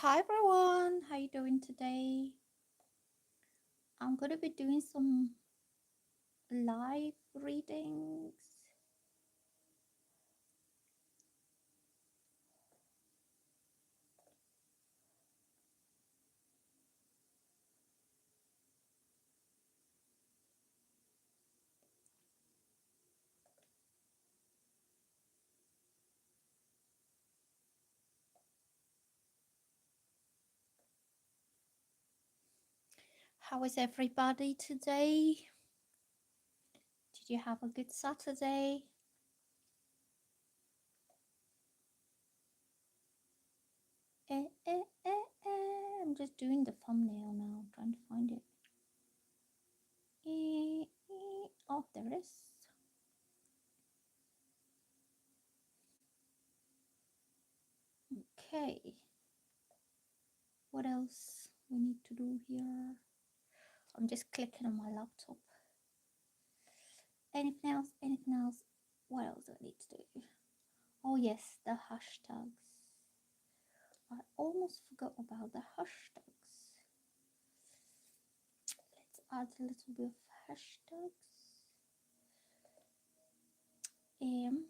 Hi everyone, how you doing today? I'm gonna be doing some live readings. How is everybody today? Did you have a good Saturday? I'm just doing the thumbnail now, trying to find it. Oh, there it is. Okay. What else we need to do here? I'm just clicking on my laptop. Anything else? Anything else? What else do I need to do? Oh yes, the hashtags. I almost forgot about the hashtags. Let's add a little bit of hashtags. And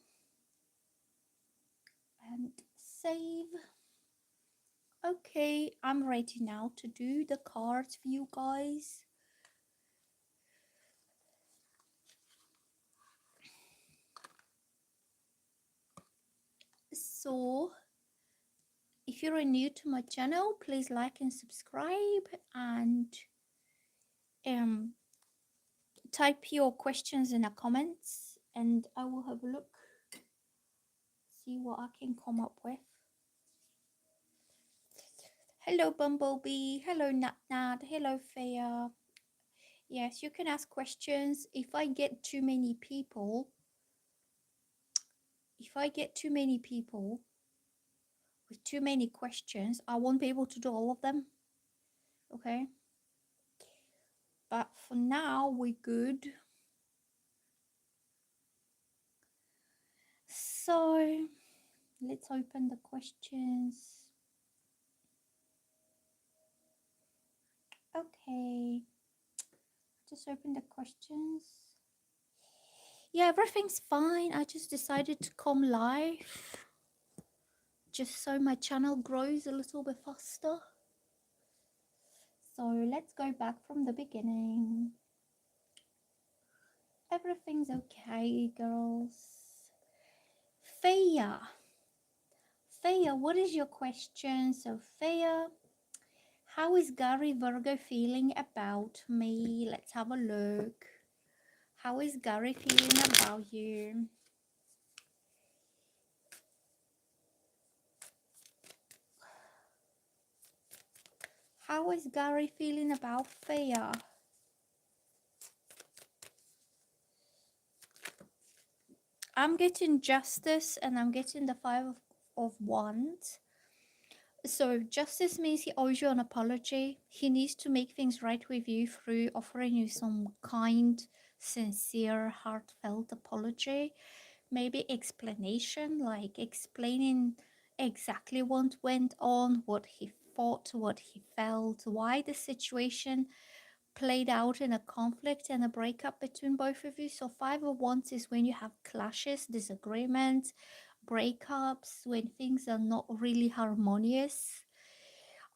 save. Okay, I'm ready now to do the cards for you guys. So, if you're new to my channel, please like and subscribe and type your questions in the comments and I will have a look, see what I can come up with. Hello Bumblebee, hello Nat Nat, hello Faya. Yes, you can ask questions. If I get too many people with too many questions, I won't be able to do all of them. Okay? But for now, we're good. So, let's open the questions. Okay. Just open the questions. Yeah, everything's fine. I just decided to come live just so my channel grows a little bit faster. So let's go back from the beginning. Everything's okay, girls. Faya, what is your question? So Faya, how is Gary Virgo feeling about me? Let's have a look. How is Gary feeling about you? How is Gary feeling about Faya? I'm getting justice and I'm getting the Five of Wands. So justice means he owes you an apology. He needs to make things right with you through offering you some kind, sincere, heartfelt apology. Maybe explanation, like explaining exactly what went on, what he thought, what he felt, why the situation played out in a conflict and a breakup between both of you. So Five of Wands is when you have clashes, disagreements, breakups, when things are not really harmonious.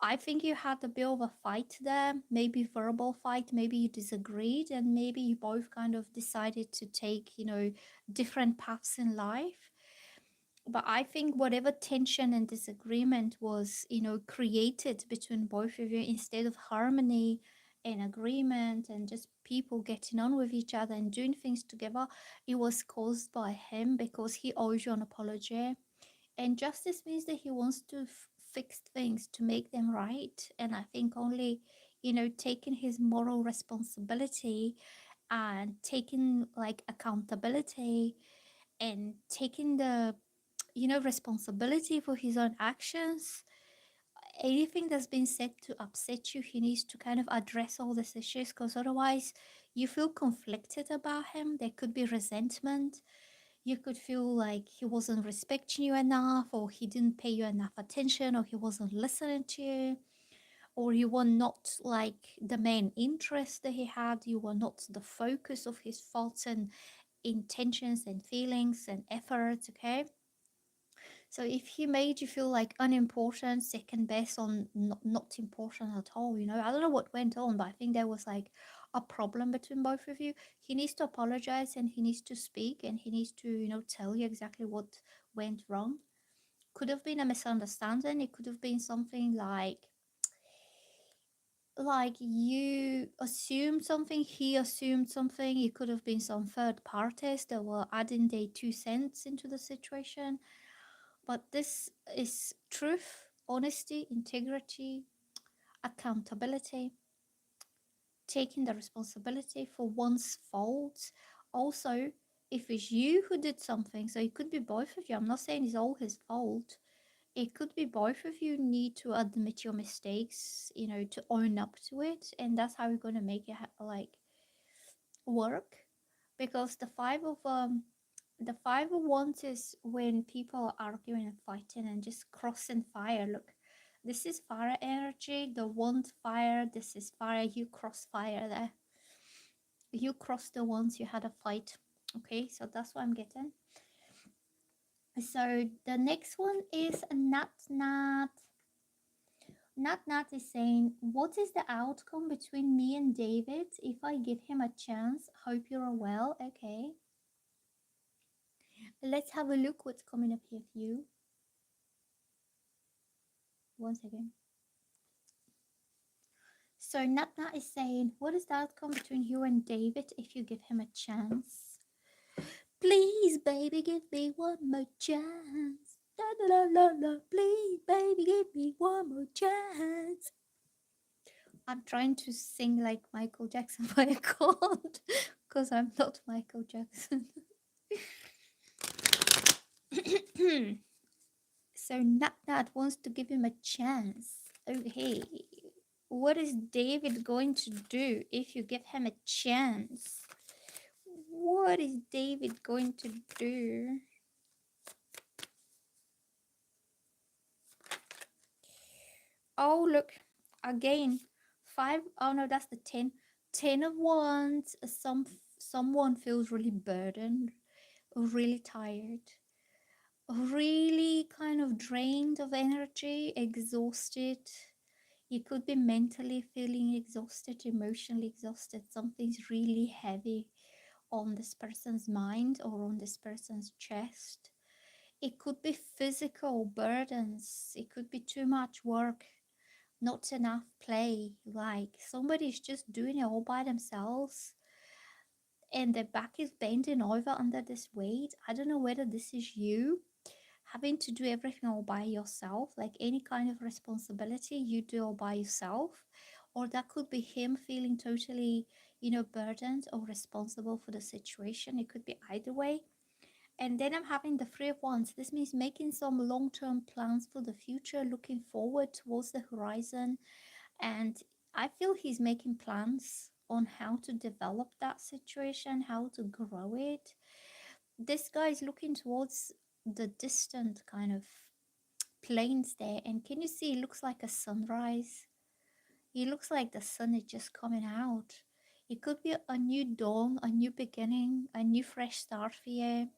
I think you had a bit of a fight there, maybe verbal fight, maybe you disagreed and maybe you both kind of decided to take, different paths in life. But I think whatever tension and disagreement was, created between both of you, instead of harmony and agreement and just people getting on with each other and doing things together, it was caused by him because he owes you an apology. And justice means that he wants to fix things to make them right. And I think only, taking his moral responsibility and taking like accountability and taking the responsibility for his own actions. Anything that's been said to upset you, he needs to kind of address all these issues because otherwise you feel conflicted about him. There could be resentment. You could feel like he wasn't respecting you enough, or he didn't pay you enough attention, or he wasn't listening to you, or you were not like the main interest that he had. You were not the focus of his thoughts and intentions and feelings and efforts. Okay, so if he made you feel like unimportant, second best, on not important at all, I don't know what went on, but I think there was like a problem between both of you. He needs to apologize, and he needs to speak, and he needs to, tell you exactly what went wrong. Could have been a misunderstanding. It could have been something like you assumed something, he assumed something. It could have been some third parties that were adding their 2 cents into the situation. But this is truth, honesty, integrity, accountability, taking the responsibility for one's faults. Also, if it's you who did something, so it could be both of you. I'm not saying it's all his fault. It could be both of you need to admit your mistakes, to own up to it, and that's how we're gonna make it like work. Because the 5 of wands is when people are arguing and fighting and just crossing fire. Look, this is fire energy, the wand fire, this is fire. You cross fire there, you cross the ones you had a fight. Okay, so that's what I'm getting. So the next one is Nat is saying, what is the outcome between me and David if I give him a chance? Hope you're well. Okay, let's have a look what's coming up here for you. One second. So Nat is saying, what is the outcome between you and David if you give him a chance? Please, baby, give me one more chance. La, la, la, la, la. Please, baby, give me one more chance. I'm trying to sing like Michael Jackson, but I can't because I'm not Michael Jackson. So Nat wants to give him a chance. Okay. What is David going to do if you give him a chance? What is David going to do? Oh, look. Again. 5. Oh, no, that's the 10. 10 of wands. Someone feels really burdened, really tired, really kind of drained of energy, exhausted. You could be mentally feeling exhausted, emotionally exhausted. Something's really heavy on this person's mind or on this person's chest. It could be physical burdens. It could be too much work, not enough play. Like somebody's just doing it all by themselves and their back is bending over under this weight. I don't know whether this is you having to do everything all by yourself, like any kind of responsibility you do all by yourself, or that could be him feeling totally, burdened or responsible for the situation. It could be either way. And then I'm having the 3 of wands. This means making some long-term plans for the future, looking forward towards the horizon. And I feel he's making plans on how to develop that situation, how to grow it. This guy is looking towards the distant kind of plains there, and can you see, it looks like a sunrise. It looks like the sun is just coming out. It could be a new dawn, a new beginning, a new fresh start for you,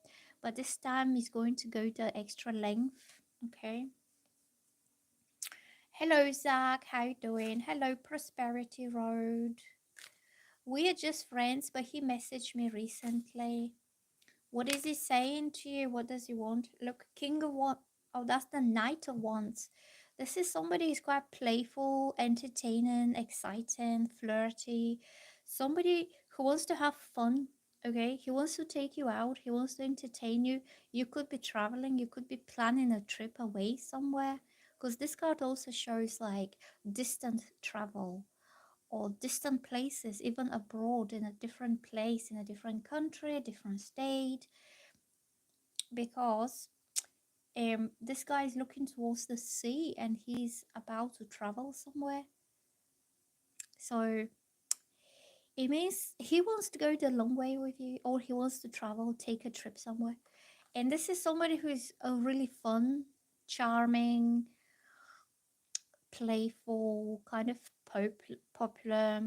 but this time he's going to go the extra length. Okay, hello Zach, how you doing? Hello Prosperity Road. We are just friends, but he messaged me recently. What is he saying to you? What does he want? Look, King of Wands. Oh, that's the Knight of Wands. This is somebody who's quite playful, entertaining, exciting, flirty. Somebody who wants to have fun. Okay, he wants to take you out. He wants to entertain you. You could be traveling. You could be planning a trip away somewhere. Because this card also shows like distant travel or distant places, even abroad, in a different place, in a different country, a different state, because this guy is looking towards the sea and he's about to travel somewhere. So it means he wants to go the long way with you, or he wants to travel, take a trip somewhere. And this is somebody who's a really fun, charming, playful, kind of popular,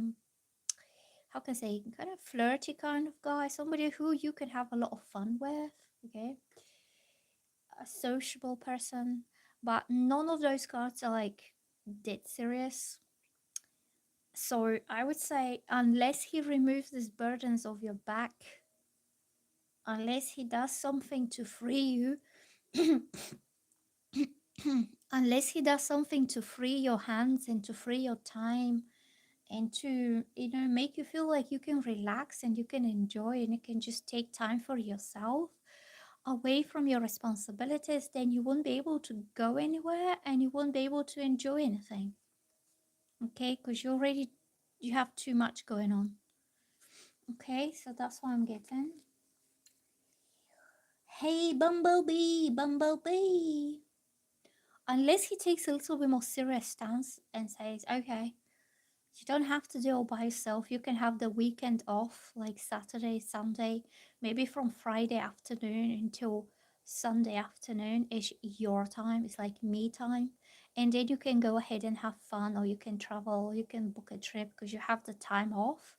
how can I say, kind of flirty kind of guy. Somebody who you can have a lot of fun with, okay? A sociable person. But none of those cards are like dead serious. So I would say, unless he removes these burdens of your back, unless he does something to free you, unless he does something to free your hands and to free your time and to, you know, make you feel like you can relax and you can enjoy and you can just take time for yourself away from your responsibilities, then you won't be able to go anywhere and you won't be able to enjoy anything. Okay, because you have too much going on. Okay, so that's what I'm getting. Hey, Bumblebee, Bumblebee. Unless he takes a little bit more serious stance and says, okay, you don't have to do it all by yourself. You can have the weekend off, like Saturday, Sunday, maybe from Friday afternoon until Sunday afternoon is your time. It's like me time. And then you can go ahead and have fun, or you can travel, or you can book a trip because you have the time off.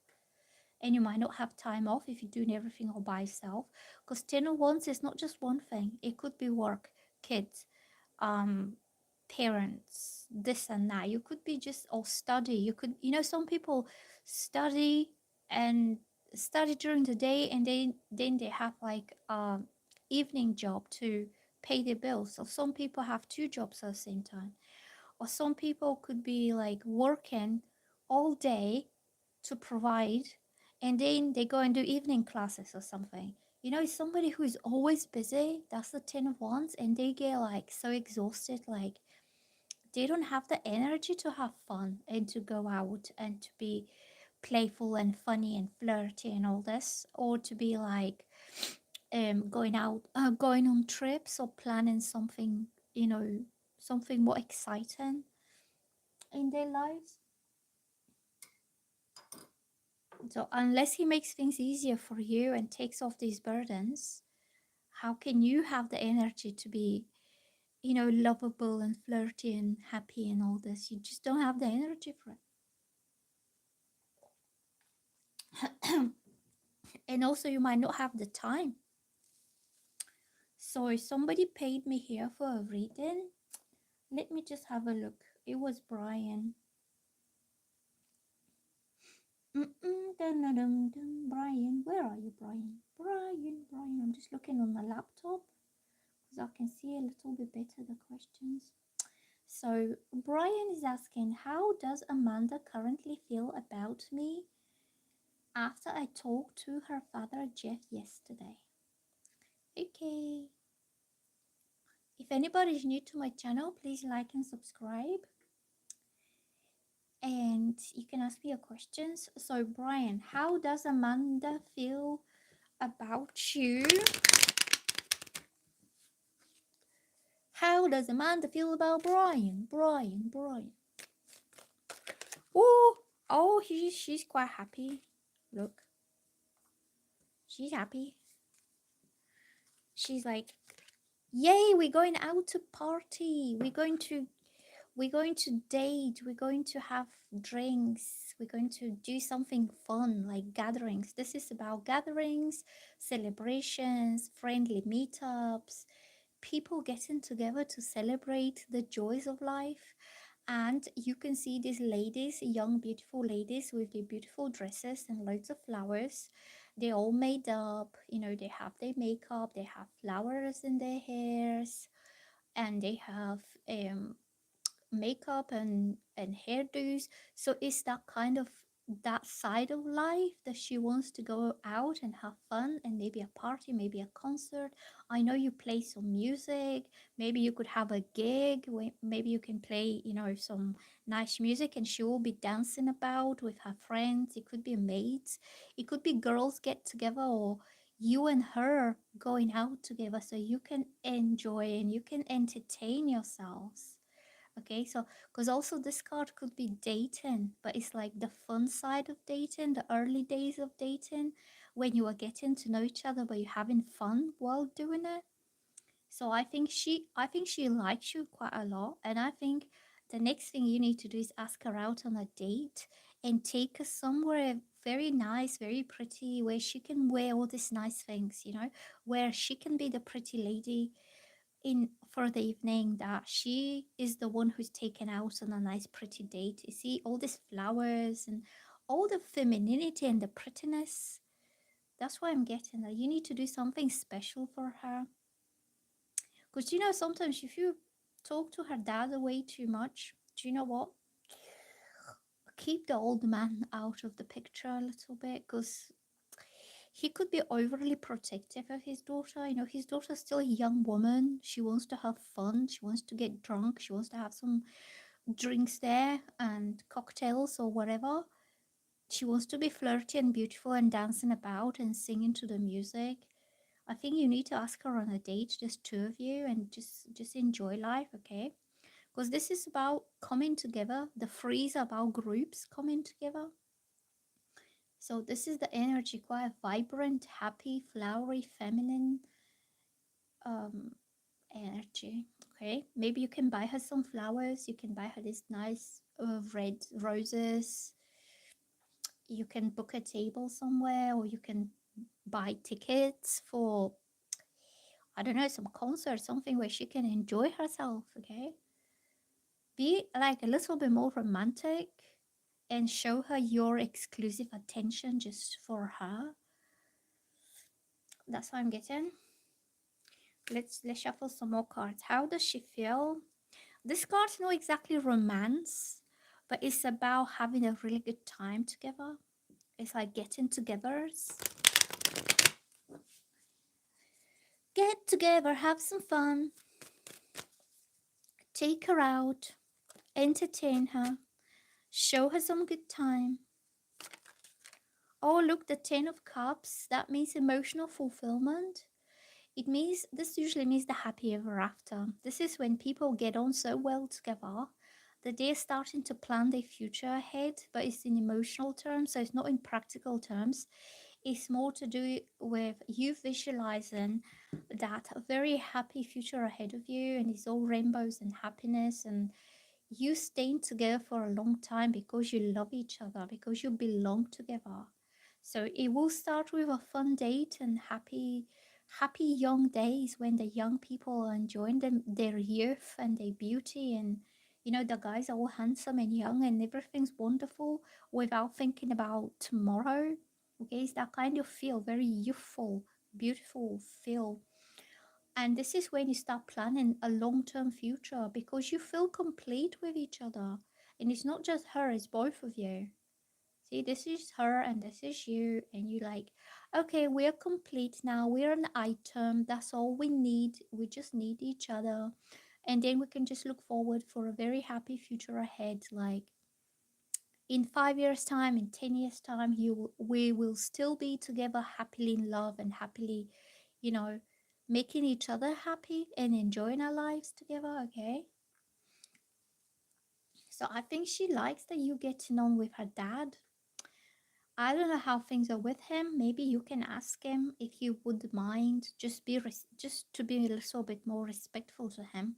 And you might not have time off if you're doing everything all by yourself. Because 10 of Wands is not just one thing. It could be work, kids, um, parents, this and that. You could be just, or study. You could, you know, some people study and study during the day, and then they have like evening job to pay their bills. Or some people have two jobs at the same time. Or some people could be like working all day to provide, and then they go and do evening classes or something. You know, somebody who is always busy, that's the 10 of Wands, and they get like so exhausted, like they don't have the energy to have fun and to go out and to be playful and funny and flirty and all this, or to be like going out, going on trips or planning something, you know, something more exciting in their lives. So unless he makes things easier for you and takes off these burdens, how can you have the energy to be, you know, lovable and flirty and happy and all this? You just don't have the energy for it. And also you might not have the time. So if somebody paid me here for a reading, let me just have a look. It was Brian. Brian, where are you, Brian? Brian, I'm just looking on my laptop because I can see a little bit better the questions. So Brian is asking, how does Amanda currently feel about me after I talked to her father Jeff yesterday? Okay. If anybody is new to my channel, please like and subscribe. And you can ask me your questions. So Brian, how does Amanda feel about you? How does Amanda feel about Brian? Brian. Oh, she's quite happy. Look, she's happy. She's like, yay, we're going out to party. We're going to date. We're going to have drinks. We're going to do something fun like gatherings. This is about gatherings, celebrations, friendly meetups, people getting together to celebrate the joys of life. And you can see these ladies, young beautiful ladies with their beautiful dresses and loads of flowers. They all made up, you know, they have their makeup, they have flowers in their hairs, and they have makeup and hairdos. So it's that kind of, that side of life that she wants to go out and have fun, and maybe a party, maybe a concert. I know you play some music. Maybe you could have a gig where maybe you can play, you know, some nice music, and she will be dancing about with her friends. It could be mates, it could be girls get together, or you and her going out together, so you can enjoy and you can entertain yourselves. Okay, so because also this card could be dating, but it's like the fun side of dating, the early days of dating, when you are getting to know each other, but you're having fun while doing it. So I think she likes you quite a lot, and I think the next thing you need to do is ask her out on a date and take her somewhere very nice, very pretty, where she can wear all these nice things, where she can be the pretty lady in for the evening, that she is the one who's taken out on a nice pretty date. You see all these flowers and all the femininity and the prettiness. That's why I'm getting that. You need to do something special for her. Because sometimes if you talk to her dad way too much, do you know what? Keep the old man out of the picture a little bit, because he could be overly protective of his daughter. His daughter's still a young woman. She wants to have fun. She wants to get drunk. She wants to have some drinks there and cocktails or whatever. She wants to be flirty and beautiful and dancing about and singing to the music. I think you need to ask her on a date, just two of you, and just enjoy life, okay? Because this is about coming together. The free is about groups coming together. So this is the energy, quite vibrant, happy, flowery, feminine um, energy. Okay, maybe you can buy her some flowers. You can buy her this nice red roses. You can book a table somewhere, or you can buy tickets for, I don't know, some concert, something where she can enjoy herself. Okay, be like a little bit more romantic and show her your exclusive attention just for her. That's what I'm getting. Let's shuffle some more cards. How does she feel? This card's not exactly romance, but it's about having a really good time together. It's like getting togethers. Get together, have some fun, take her out, entertain her, show her some good time. Oh, look, the Ten of Cups. That means emotional fulfillment. This usually means the happy ever after. This is when people get on so well together that they're starting to plan their future ahead, but it's in emotional terms, so it's not in practical terms. It's more to do with you visualizing that very happy future ahead of you, and it's all rainbows and happiness, and you staying together for a long time because you love each other, because you belong together. So it will start with a fun date and happy young days when the young people are enjoying their youth and their beauty, and the guys are all handsome and young and everything's wonderful without thinking about tomorrow. Okay, it's that kind of feel, very youthful, beautiful feel. And this is when you start planning a long-term future, because you feel complete with each other. And it's not just her, it's both of you. See, this is her and this is you. And you like, okay, we're complete now. We're an item. That's all we need. We just need each other. And then we can just look forward for a very happy future ahead. Like in 5 years' time, in 10 years' time, we will still be together happily in love and happily, you know, making each other happy and enjoying our lives together, okay? So I think she likes that you getting on with her dad. I don't know how things are with him. Maybe you can ask him if you would mind just to be a little bit more respectful to him.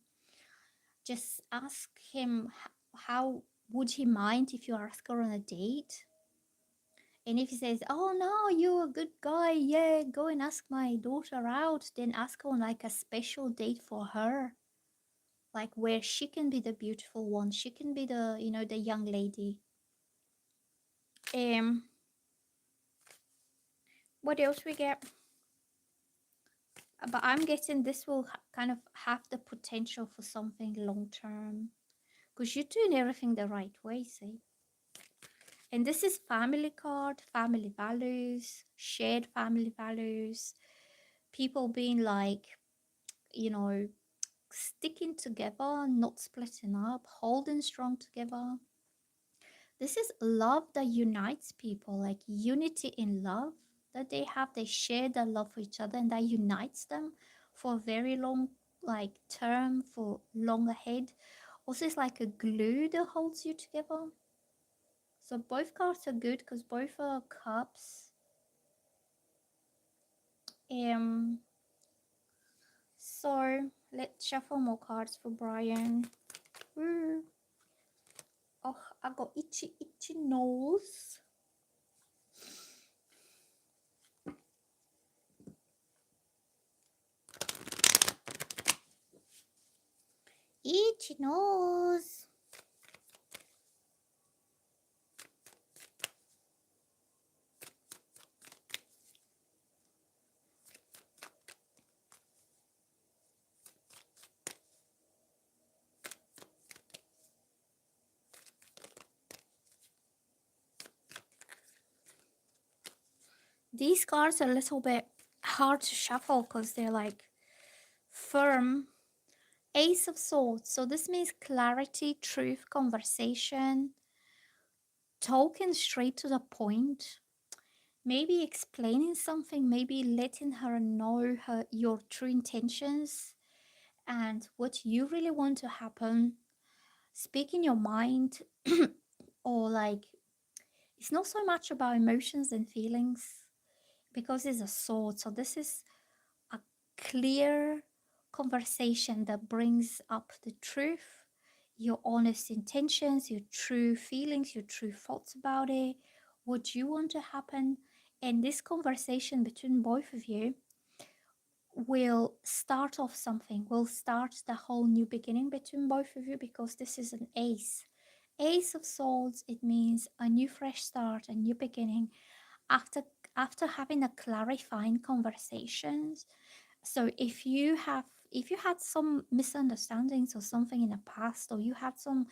Just ask him how would he mind if you ask her on a date? And if he says, "Oh no, you're a good guy, yeah, go and ask my daughter out," then ask her on like a special date for her, like where she can be the beautiful one, she can be the young lady. Um, what else we get? But I'm guessing this will kind of have the potential for something long term, because you're doing everything the right way, see. And this is family card, family values, shared family values, people being like, you know, sticking together, not splitting up, holding strong together. This is love that unites people, like unity in love that they have. They share their love for each other, and that unites them for a very long, like term, for long ahead. Also, it's like a glue that holds you together. So both cards are good because both are cups. Um, So let's shuffle more cards for Brian. Ooh. Oh, I got itchy nose. Itchy nose. These cards are a little bit hard to shuffle because they're like firm. Ace of Swords. So this means clarity, truth, conversation, talking straight to the point. Maybe explaining something, maybe letting her know your true intentions and what you really want to happen. Speaking your mind, or like, it's not so much about emotions and feelings because it's a sword. So this is a clear conversation that brings up the truth, your honest intentions, your true feelings, your true thoughts about it, what you want to happen. And this conversation between both of you will start off something, will start the whole new beginning between both of you because this is an ace. Ace of Swords, it means a new fresh start, a new beginning after having a clarifying conversations. So if you had some misunderstandings or something in the past, or you had some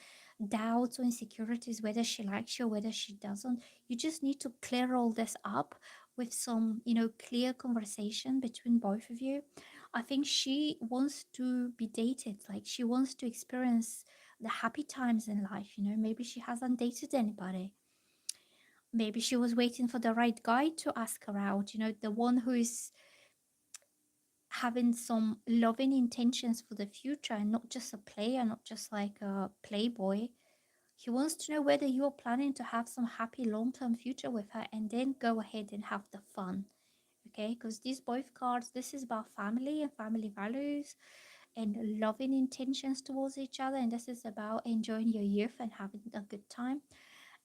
doubts or insecurities whether she likes you or whether she doesn't, you just need to clear all this up with some, clear conversation between both of you. I think she wants to be dated, like she wants to experience the happy times in life. Maybe she hasn't dated anybody. Maybe she was waiting for the right guy to ask her out, the one who is having some loving intentions for the future and not just a player, not just like a playboy. He wants to know whether you're planning to have some happy long-term future with her and then go ahead and have the fun. Okay, because these both cards, this is about family and family values and loving intentions towards each other, and this is about enjoying your youth and having a good time.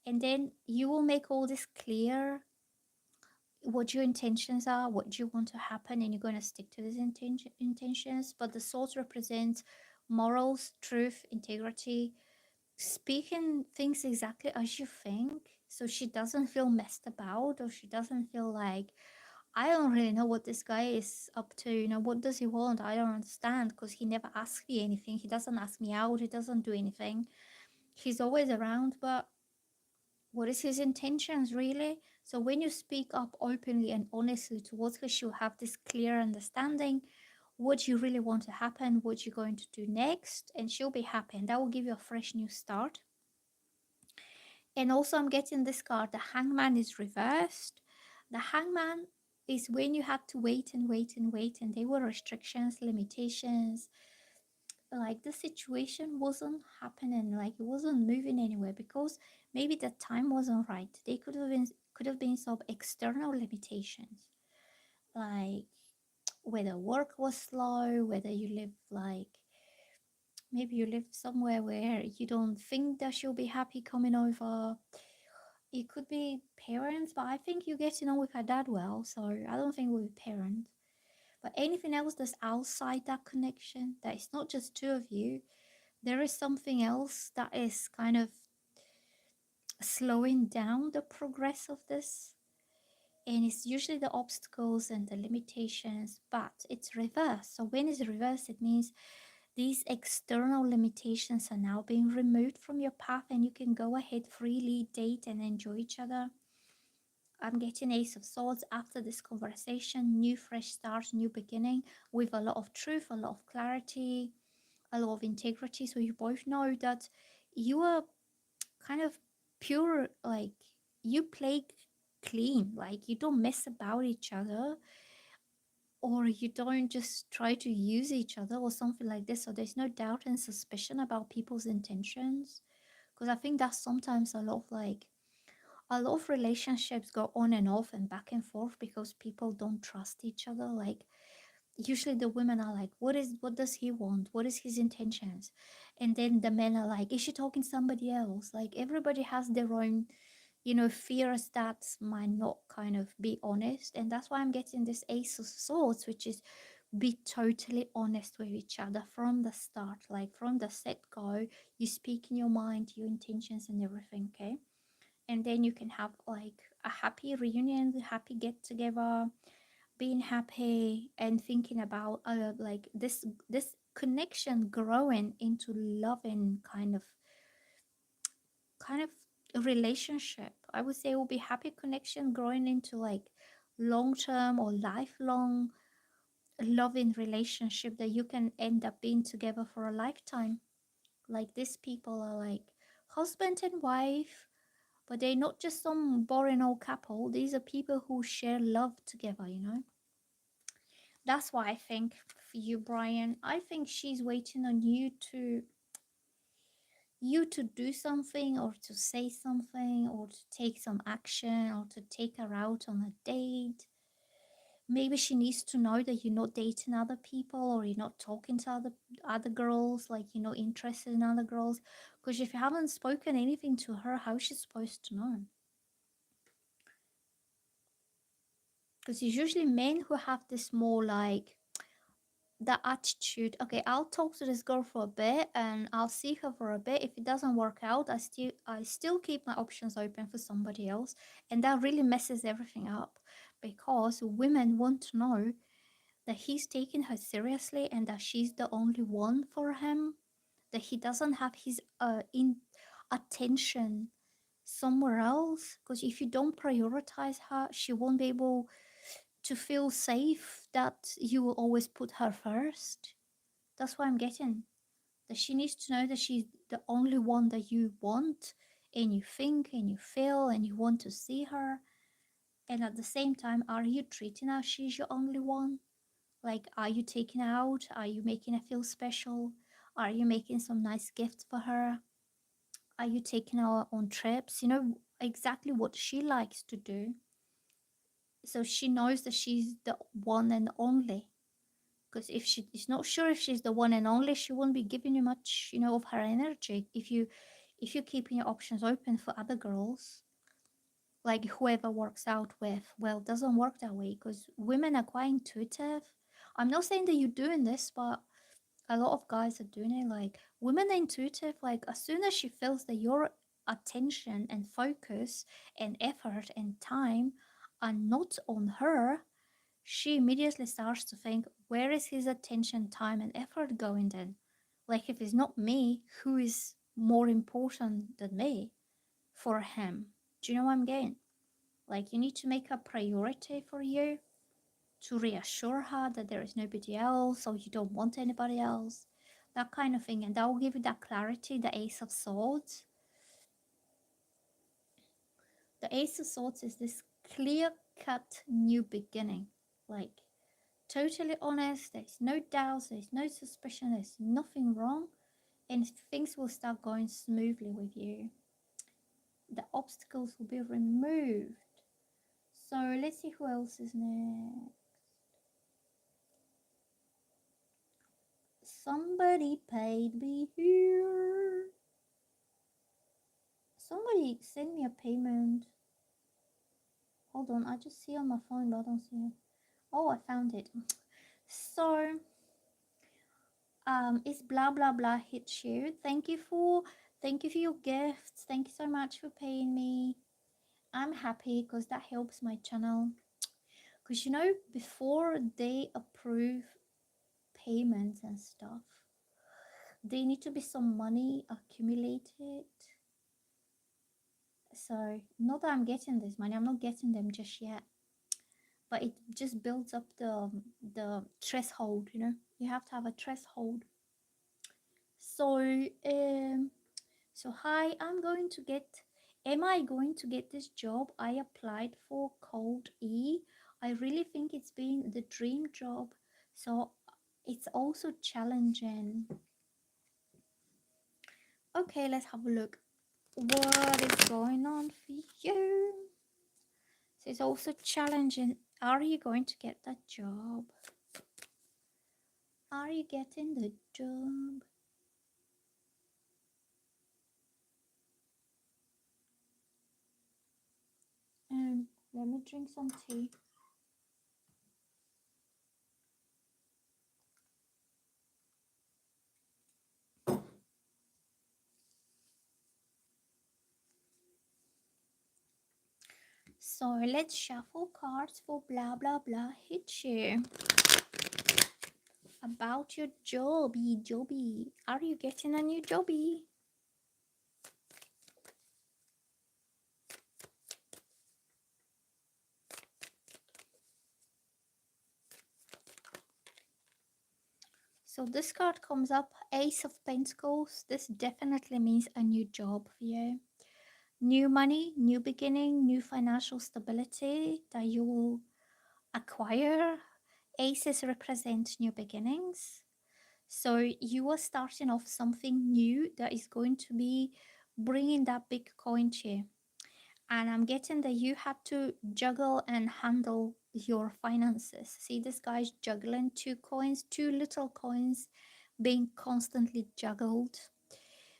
And then you will make all this clear, what your intentions are, what you want to happen, and you're going to stick to these intentions. But the swords represent morals, truth, integrity, speaking things exactly as you think, so she doesn't feel messed about, or she doesn't feel like, I don't really know what this guy is up to, what does he want, I don't understand, because he never asks me anything, he doesn't ask me out, he doesn't do anything, he's always around, but what is his intentions really? So when you speak up openly and honestly towards her, she'll have this clear understanding what you really want to happen, what you're going to do next, and she'll be happy, and that will give you a fresh new start. And also I'm getting this card, the Hangman is reversed. The Hangman is when you had to wait and wait and wait, and there were restrictions, limitations, like the situation wasn't happening, like it wasn't moving anywhere because maybe the time wasn't right. They could have been some external limitations, like whether work was slow, whether you live like, maybe you live somewhere where you don't think that she'll be happy coming over. It could be parents, but I think you're getting on with her dad well, so I don't think we're parents. But anything else that's outside that connection, that it's not just two of you, there is something else that is kind of slowing down the progress of this. And it's usually the obstacles and the limitations, but it's reversed. So when it's reversed, it means these external limitations are now being removed from your path, and you can go ahead freely, date and enjoy each other. I'm getting Ace of Swords after this conversation, new fresh start, new beginning, with a lot of truth, a lot of clarity, a lot of integrity. So you both know that you are kind of pure, like you play clean, like you don't mess about each other, or you don't just try to use each other or something like this. So there's no doubt and suspicion about people's intentions, because I think that's sometimes a lot of relationships go on and off and back and forth because people don't trust each other. Like usually the women are like, what does he want, what is his intentions? And then the men are like, is she talking to somebody else? Like everybody has their own, you know, fears that might not kind of be honest. And that's why I'm getting this Ace of Swords, which is be totally honest with each other from the start, like from the set go. You speak in your mind, your intentions and everything, okay? And then you can have like a happy reunion, happy get together, being happy and thinking about like this connection growing into loving kind of a relationship. I would say it will be happy connection growing into like long-term or lifelong loving relationship that you can end up being together for a lifetime. Like these people are like husband and wife, but they're not just some boring old couple. These are people who share love together, you know. That's why I think for you, Brian, I think she's waiting on you to do something or to say something or to take some action or to take her out on a date. Maybe she needs to know that you're not dating other people or you're not talking to other girls, like you're not interested in other girls. Because if you haven't spoken anything to her, how is she supposed to know? Because it's usually men who have this more like the attitude, okay, I'll talk to this girl for a bit and I'll see her for a bit. If it doesn't work out, I still keep my options open for somebody else. And that really messes everything up, because women want to know that he's taking her seriously and that she's the only one for him, that he doesn't have his in attention somewhere else. Because if you don't prioritize her, she won't be able to feel safe that you will always put her first. That's what I'm getting. That she needs to know that she's the only one that you want and you think and you feel and you want to see her. And at the same time, are you treating her she's your only one? Like, are you taking her out? Are you making her feel special? Are you making some nice gifts for her? Are you taking her on trips? You know exactly what she likes to do. So she knows that she's the one and only. Because if she is not sure if she's the one and only, she won't be giving you much, you know, of her energy. If you're keeping your options open for other girls, like whoever works out with, well, it doesn't work that way, because women are quite intuitive. I'm not saying that you're doing this, but a lot of guys are doing it. Like women are intuitive. Like as soon as she feels that your attention and focus and effort and time are not on her, she immediately starts to think, where is his attention, time, and effort going then? Like, if it's not me, who is more important than me for him? Do you know what I'm getting? Like, you need to make a priority for you to reassure her that there is nobody else or you don't want anybody else. That kind of thing. And that will give you that clarity, the Ace of Swords. The Ace of Swords is this clear cut new beginning. Like, totally honest, there's no doubts, there's no suspicion, there's nothing wrong, and things will start going smoothly with you. The obstacles will be removed. So let's see who else is next. Somebody paid me here. Somebody send me a payment. Hold on, I just see on my phone, but I don't see it. Oh, I found it. So it's blah blah blah hit you. Thank you for your gifts. Thank you so much for paying me. I'm happy because that helps my channel. Because you know, before they approve payments and stuff, there need to be some money accumulated. So not that I'm getting this money, I'm not getting them just yet, but it just builds up the threshold. You know, you have to have a threshold. So hi, am I going to get this job I applied for called E? I really think it's been the dream job. So it's also challenging. Okay, let's have a look. What is going on for you? So it's also challenging. Are you going to get that job? Are you getting the job? Let me drink some tea. So let's shuffle cards for blah blah blah hit you. About your jobby. Are you getting a new jobby? So this card comes up, Ace of Pentacles. This definitely means a new job for you. New money, new beginning, new financial stability that you will acquire. Aces represent new beginnings. So you are starting off something new that is going to be bringing that big coin to you. And I'm getting that you have to juggle and handle your finances. See, this guy's juggling two coins, two little coins being constantly juggled.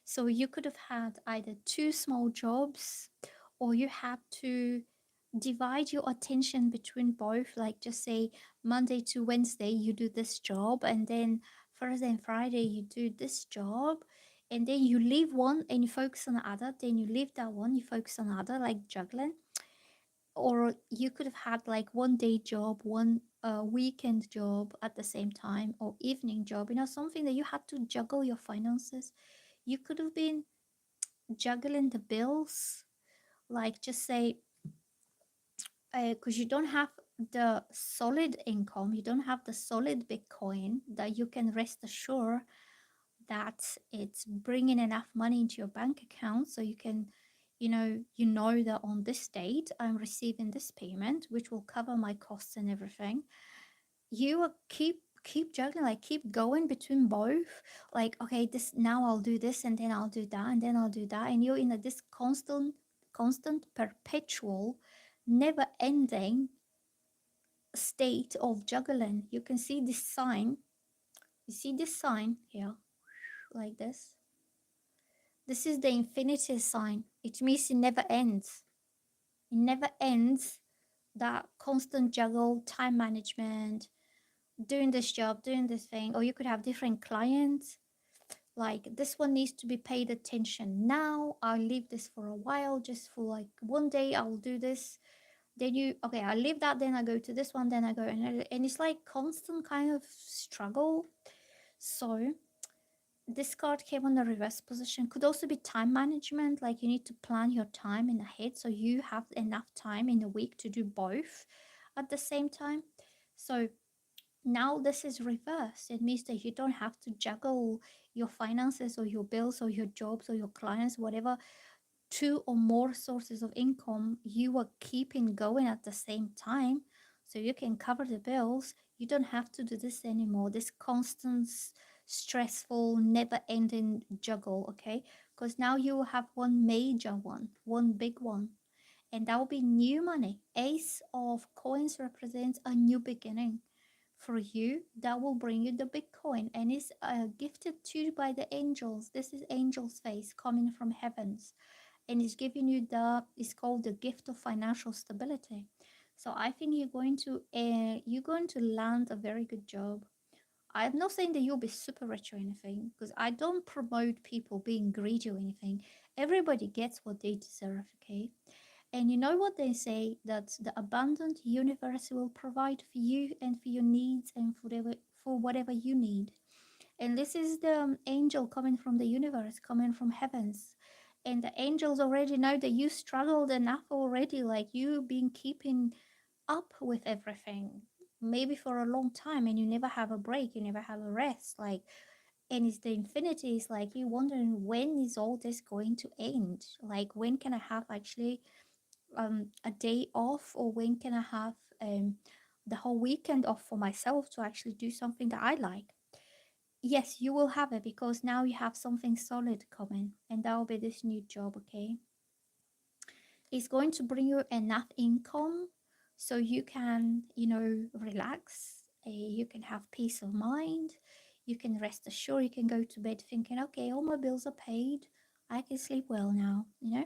So you could have had either two small jobs, or you had to divide your attention between both. Like, just say Monday to Wednesday you do this job, and then Thursday and Friday you do this job, and then you leave one and you focus on the other, then you leave that one, you focus on the other, like juggling. Or you could have had like one day job, one weekend job at the same time, or evening job, something that you had to juggle your finances. You could have been juggling the bills, like, just say, because you don't have the solid income, you don't have the solid Bitcoin that you can rest assured that it's bringing enough money into your bank account, so you can, you know that on this date I'm receiving this payment which will cover my costs and everything. You are keep juggling, like keep going between both. Like, okay, this, now I'll do this, and then I'll do that, and then I'll do that, and you're in this constant perpetual never ending state of juggling. You can see this sign, you see this sign here, like this is the infinity sign. It means it never ends. It never ends. That constant juggle, time management, doing this job, doing this thing. Or you could have different clients. Like, this one needs to be paid attention now. I'll leave this for a while, just for like one day I'll do this. Then okay, I leave that, then I go to this one, then I go, and it's like constant kind of struggle. So this card came on the reverse position. Could also be time management, like you need to plan your time in ahead so you have enough time in a week to do both at the same time. So now this is reverse. It means that you don't have to juggle your finances or your bills or your jobs or your clients, whatever, two or more sources of income you are keeping going at the same time, so you can cover the bills. You don't have to do this anymore, this constant stressful never ending juggle. Okay, because now you will have one major one, one big one, and that will be new money. Ace of coins represents a new beginning for you that will bring you the Bitcoin, and is gifted to you by the angels. This is angel's face coming from heavens, and it's giving you it's called the gift of financial stability. So I think you're going to land a very good job. I'm not saying that you'll be super rich or anything, because I don't promote people being greedy or anything. Everybody gets what they deserve. Okay, and you know what they say, that the abundant universe will provide for you and for your needs, and for whatever you need. And this is the angel coming from the universe, coming from heavens. And the angels already know that you struggled enough already, like you been keeping up with everything, maybe for a long time, and you never have a break, you never have a rest. Like, and it's the infinity, is like you wondering, when is all this going to end? Like, when can I have actually a day off, or when can I have the whole weekend off for myself to actually do something that I like? Yes, you will have it, because now you have something solid coming, and that will be this new job. Okay, it's going to bring you enough income so you can, relax. You can have peace of mind. You can rest assured, you can go to bed thinking, okay, all my bills are paid. I can sleep well now, you know?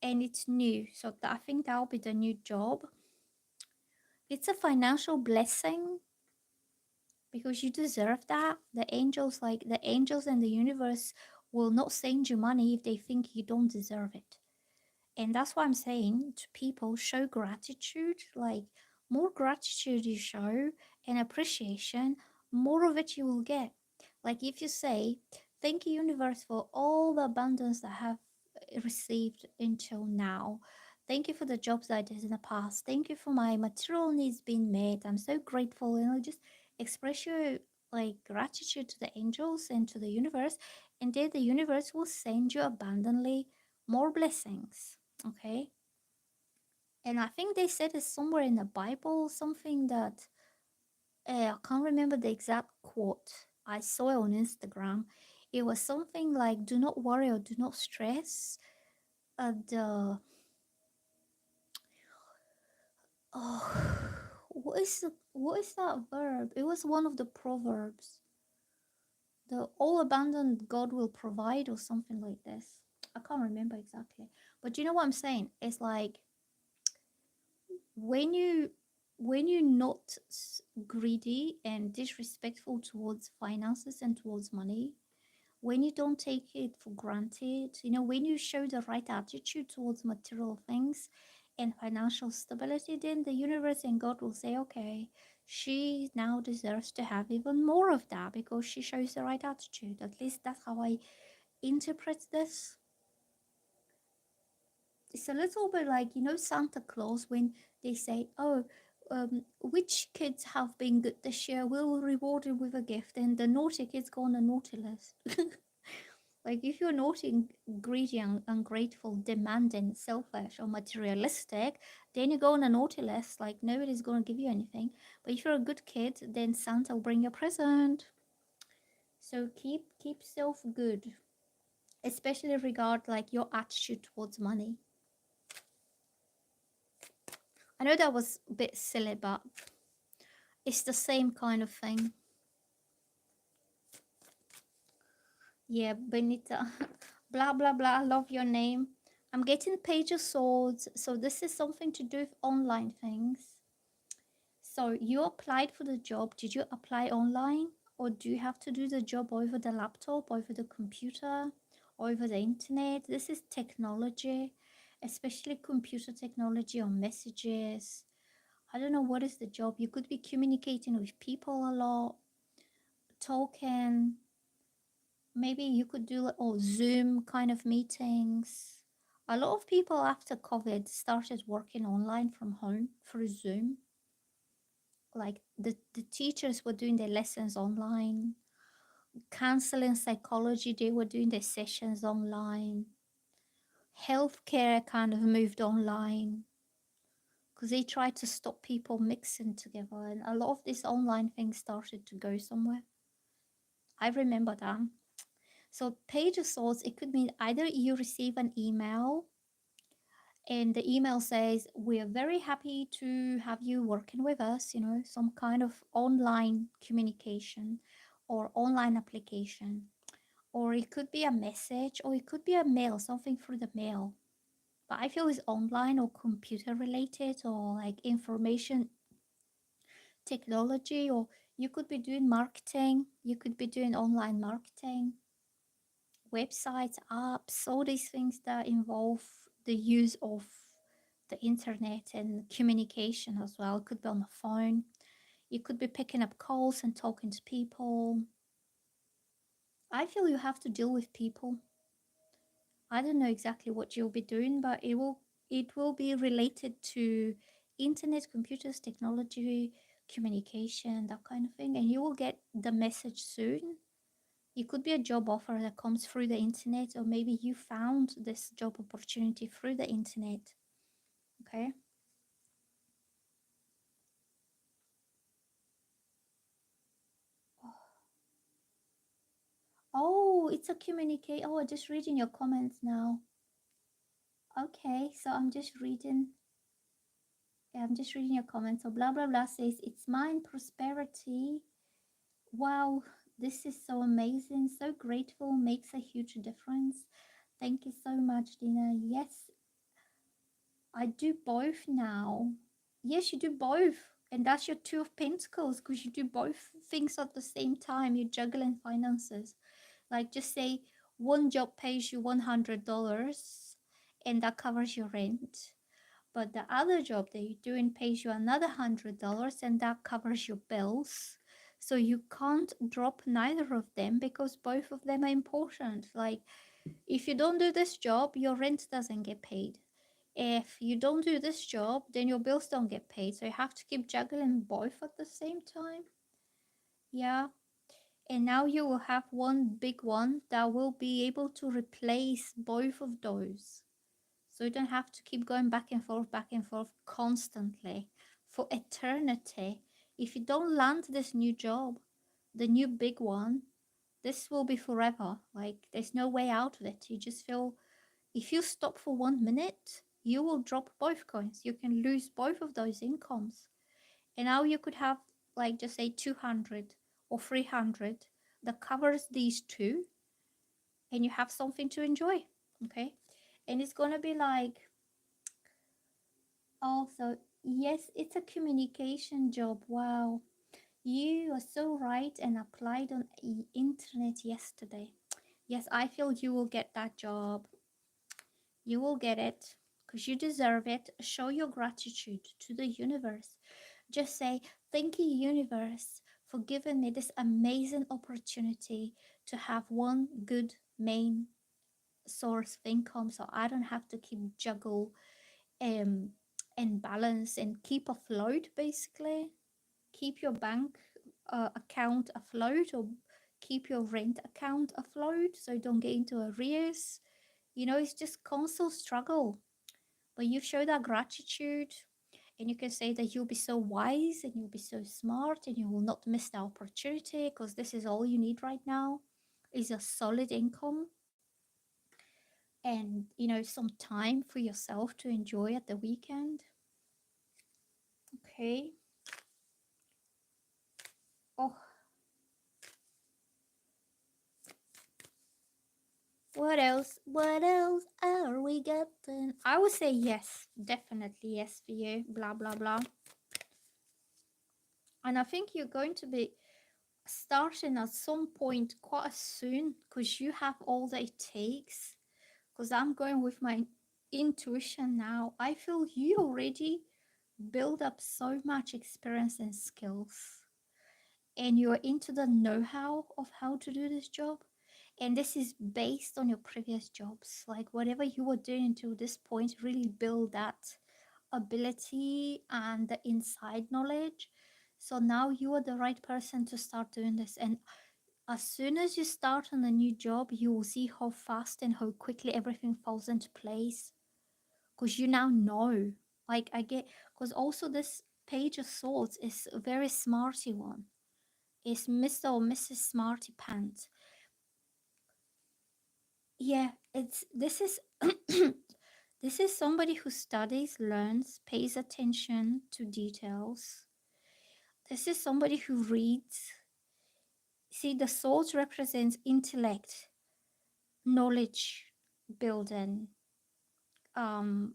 And it's new. So I think that'll be the new job. It's a financial blessing because you deserve that. The angels and the universe will not send you money if they think you don't deserve it. And that's why I'm saying to people, show gratitude. Like, more gratitude you show and appreciation, more of it you will get. Like, if you say, thank you, universe, for all the abundance that I have received until now. Thank you for the jobs I did in the past. Thank you for my material needs being met. I'm so grateful. And just express your like gratitude to the angels and to the universe, and then the universe will send you abundantly more blessings. Okay. And I think they said it somewhere in the Bible, something that I can't remember the exact quote. I saw it on Instagram. It was something like, do not worry or do not stress. The oh, what is that verb? It was one of the proverbs. The all abundant God will provide, or something like this. I can't remember exactly. But you know what I'm saying? It's like when you when you're not greedy and disrespectful towards finances and towards money, when you don't take it for granted, when you show the right attitude towards material things and financial stability, then the universe and God will say, okay, she now deserves to have even more of that because she shows the right attitude. At least that's how I interpret this. It's a little bit like, Santa Claus when they say, oh, which kids have been good this year, we'll reward you with a gift, and the naughty kids go on the naughty list. Like, if you're naughty, greedy, ungrateful, demanding, selfish, or materialistic, then you go on a naughty list. Like, nobody's going to give you anything. But if you're a good kid, then Santa will bring you a present. So keep self good, especially regard like your attitude towards money. I know that was a bit silly, but it's the same kind of thing. Yeah, Benita. Blah, blah, blah. Love your name. I'm getting Page of Swords. So this is something to do with online things. So you applied for the job. Did you apply online? Or do you have to do the job over the laptop, over the computer, over the internet? This is technology, especially computer technology or messages. I don't know what is the job. You could be communicating with people a lot, talking. Maybe you could do Zoom kind of meetings. A lot of people after COVID started working online from home through Zoom. Like the teachers were doing their lessons online. Counseling, psychology, they were doing their sessions online. Healthcare kind of moved online because they tried to stop people mixing together, and a lot of these online things started to go somewhere. I remember that. So Page of Swords, it could mean either you receive an email and the email says, we're very happy to have you working with us, some kind of online communication or online application. Or it could be a message, or it could be a mail, something through the mail. But I feel it's online or computer related or like information technology, or you could be doing marketing, you could be doing online marketing, websites, apps, all these things that involve the use of the internet and communication as well. It could be on the phone. You could be picking up calls and talking to people. I feel you have to deal with people. I don't know exactly what you'll be doing, but it will be related to internet, computers, technology, communication, that kind of thing, and you will get the message soon. It could be a job offer that comes through the internet, or maybe you found this job opportunity through the internet. Okay. Oh, it's a communicate. Oh, I'm just reading your comments now. Okay, so I'm just reading. Yeah, I'm just reading your comments. So blah blah blah says it's mine prosperity. Wow, This is so amazing, so grateful, makes a huge difference. Thank you so much, Dina. Yes, I do both now. Yes, you do both. And that's your two of pentacles because you do both things at the same time. You're juggling finances. Like just say one job pays you $100 and that covers your rent. But the other job that you're doing pays you another $100 and that covers your bills. So you can't drop neither of them because both of them are important. Like if you don't do this job, your rent doesn't get paid. If you don't do this job, then your bills don't get paid. So you have to keep juggling both at the same time. Yeah. And now you will have one big one that will be able to replace both of those. So you don't have to keep going back and forth constantly for eternity. If you don't land this new job, the new big one, this will be forever. Like there's no way out of it. You just feel if you stop for 1 minute, you will drop both coins. You can lose both of those incomes. And now you could have like just say 200 or 300 that covers these two and you have something to enjoy. Okay. And it's going to be like also, yes, it's a communication job. Wow. You are so right and applied on internet yesterday. Yes, I feel you will get that job. You will get it because you deserve it. Show your gratitude to the universe. Just say, thank you, universe, for giving me this amazing opportunity to have one good main source of income so I don't have to keep juggle um, and balance and keep afloat basically. Keep your bank account afloat or keep your rent account afloat so you don't get into arrears. You know, it's just constant struggle. But you show that gratitude and you can say that you'll be so wise and you'll be so smart and you will not miss the opportunity because this is all you need right now is a solid income and you know some time for yourself to enjoy at the weekend. Okay. Oh, what else? What else are we getting? I would say yes, definitely yes for you. Blah blah blah. And I think you're going to be starting at some point quite soon because you have all that it takes. Because I'm going with my intuition now. I feel you already build up so much experience and skills, and you're into the know-how of how to do this job. And this is based on your previous jobs. Like whatever you were doing to this point, really build that ability and the inside knowledge. So now you are the right person to start doing this. And as soon as you start on a new job, you will see how fast and how quickly everything falls into place because you now know. Like, I get, because also this Page of Swords is a very smarty one. It's Mr. or Mrs. Smarty Pants. Yeah, it's this is this is somebody who studies, learns, pays attention to details. This is somebody who reads. See, the swords represents intellect, knowledge building,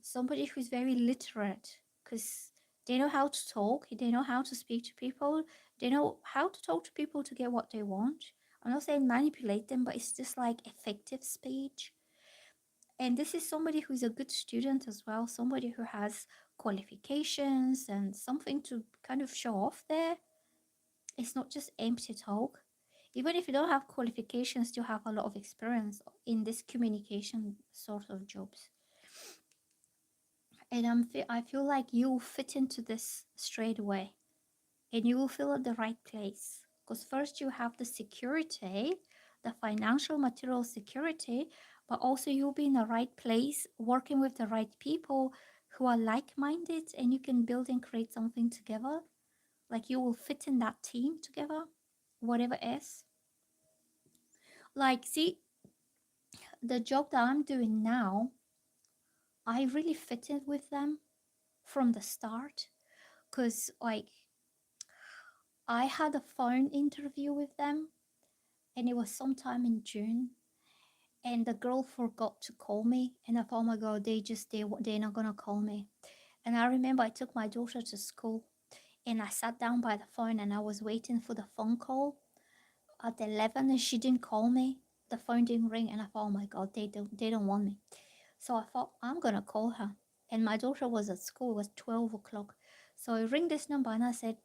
somebody who's very literate because they know how to talk, they know how to speak to people, they know how to talk to people to get what they want. I'm not saying manipulate them, but it's just like effective speech. And this is somebody who's a good student as well, somebody who has qualifications and something to kind of show off there. It's not just empty talk. Even if you don't have qualifications, you have a lot of experience in this communication sort of jobs. And I feel like you'll fit into this straight away and you will feel at the right place. Because first you have the security, the financial material security, but also you'll be in the right place working with the right people who are like-minded and you can build and create something together. Like you will fit in that team together, whatever it is. Like, see, the job that I'm doing now, I really fitted with them from the start because like I had a phone interview with them and it was sometime in June, and the girl forgot to call me, and I thought, oh my god, they're not gonna call me. And I remember I took my daughter to school, and I sat down by the phone, and I was waiting for the phone call at 11, and she didn't call me. The phone didn't ring, and I thought, oh my god, they don't want me. So I thought, I'm gonna call her. And my daughter was at school, it was 12 o'clock. So I ring this number, and I said,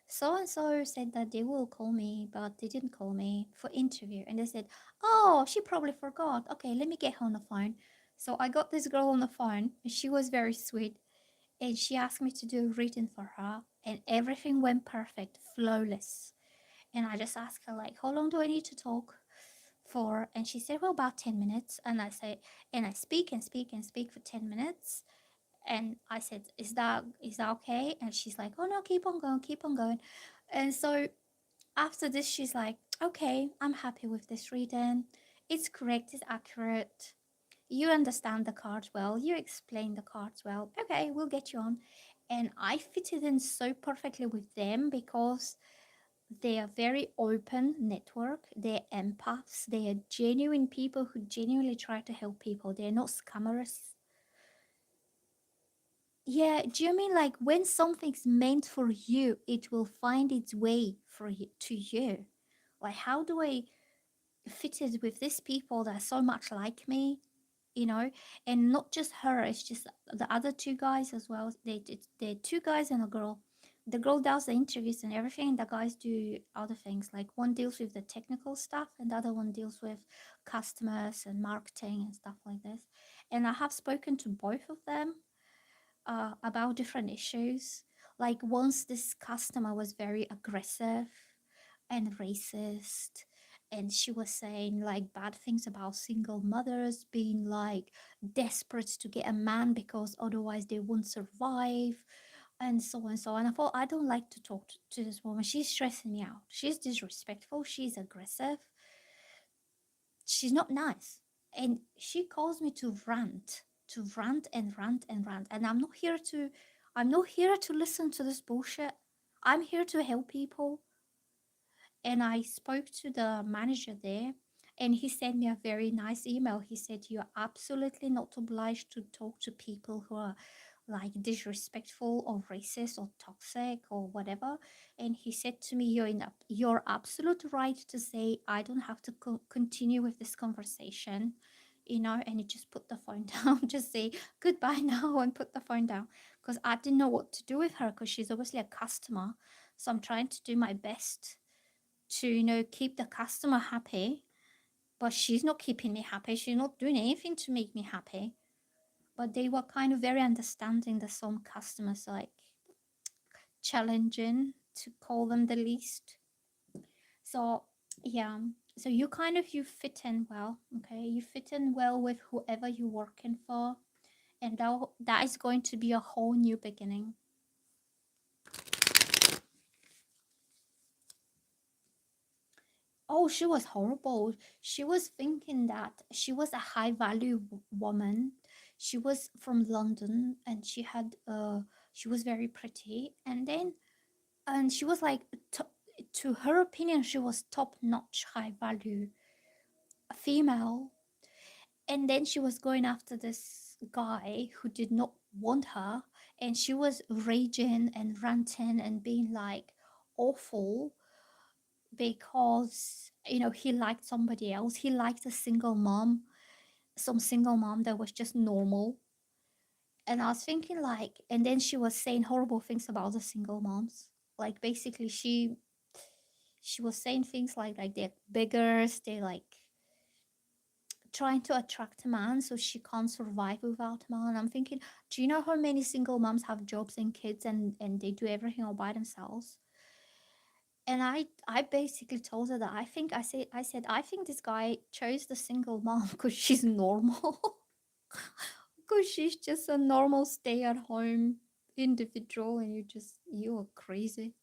so and so said that they will call me, but they didn't call me for interview. And they said, oh, she probably forgot. Okay, let me get her on the phone. So I got this girl on the phone, and she was very sweet. And she asked me to do a reading for her, and everything went perfect, flawless. And I just asked her, like, how long do I need to talk for? And she said, well, about 10 minutes. And I said, and I speak and speak and speak for 10 minutes. And I said, is that okay? And she's like, oh no, keep on going, keep on going. And so after this, she's like, okay, I'm happy with this reading. It's correct, it's accurate. You understand the cards well, you explain the cards well. Okay, we'll get you on. And I fitted in so perfectly with them because they are very open network. They're empaths. They are genuine people who genuinely try to help people. They're not scammers. Yeah, do you mean like when something's meant for you, it will find its way for you to you? Like, how do I fit it with these people that are so much like me? You know, and not just her, it's just the other two guys as well. They're two guys and a girl. The girl does the interviews and everything, and the guys do other things. Like one deals with the technical stuff and the other one deals with customers and marketing and stuff like this. And I have spoken to both of them about different issues. Like once this customer was very aggressive and racist, and she was saying like bad things about single mothers being like desperate to get a man because otherwise they won't survive, and so on and so on. I thought, I don't like to talk to this woman. She's stressing me out. She's disrespectful. She's aggressive. She's not nice. And she calls me to rant and rant and rant. And I'm not here to listen to this bullshit. I'm here to help people. And I spoke to the manager there, and he sent me a very nice email. He said, you're absolutely not obliged to talk to people who are like disrespectful or racist or toxic or whatever. And he said to me, you're absolute right to say I don't have to continue with this conversation, you know. And he just put the phone down, just say goodbye now and put the phone down, because I didn't know what to do with her, because she's obviously a customer. So I'm trying to do my best to, keep the customer happy, but she's not keeping me happy. She's not doing anything to make me happy. But they were kind of very understanding that some customers like challenging, to call them the least. So yeah, so you fit in well. Okay, you fit in well with whoever you're working for, and that is going to be a whole new beginning. Oh, she was horrible. She was thinking that she was a high value woman. She was from London, and she was very pretty. And she was like, to her opinion, she was top notch, high value female. And then she was going after this guy who did not want her, and she was raging and ranting and being like awful because he liked somebody else. He liked a single mom, some single mom that was just normal. And I was thinking like, and then she was saying horrible things about the single moms. Like basically she was saying things like they're beggars, they like trying to attract a man so she can't survive without a man. I'm thinking, do you know how many single moms have jobs and kids, and they do everything all by themselves? And I basically told her that I said I think this guy chose the single mom because she's normal, because she's just a normal stay-at-home individual, and you are crazy.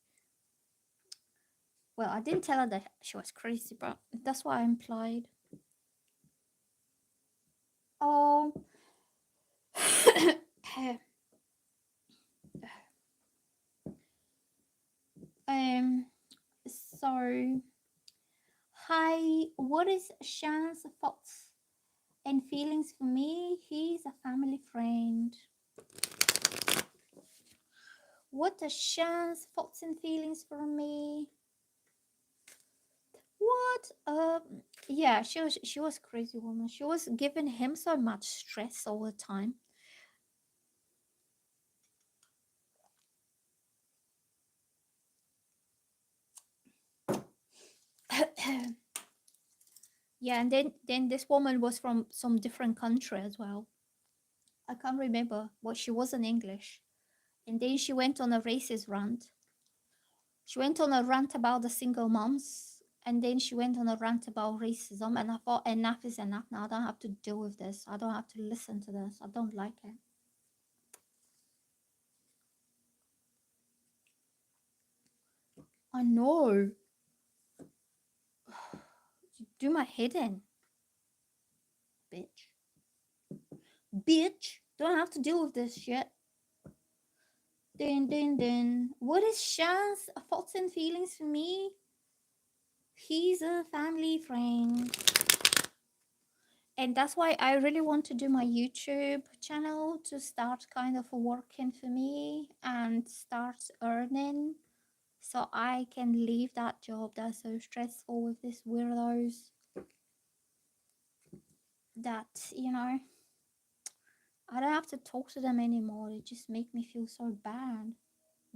Well, I didn't tell her that she was crazy, but that's what I implied. Oh, um, so hi, What is Shan's thoughts and feelings for me? He's a family friend. What are Shan's thoughts and feelings for me? What? Yeah, she was crazy woman. She was giving him so much stress all the time. Yeah, and then this woman was from some different country as well. I can't remember, but she wasn't English. And then she went on a racist rant. She went on a rant about the single moms, and then she went on a rant about racism. And I thought, enough is enough now. I don't have to deal with this. I don't have to listen to this. I don't like it. I know. Do my head in, bitch. Bitch, don't have to deal with this shit. Then. What is Shan's thoughts and feelings for me? He's a family friend. And that's why I really want to do my YouTube channel to start kind of working for me and start earning so I can leave that job that's so stressful with these weirdos that, I don't have to talk to them anymore. They just make me feel so bad.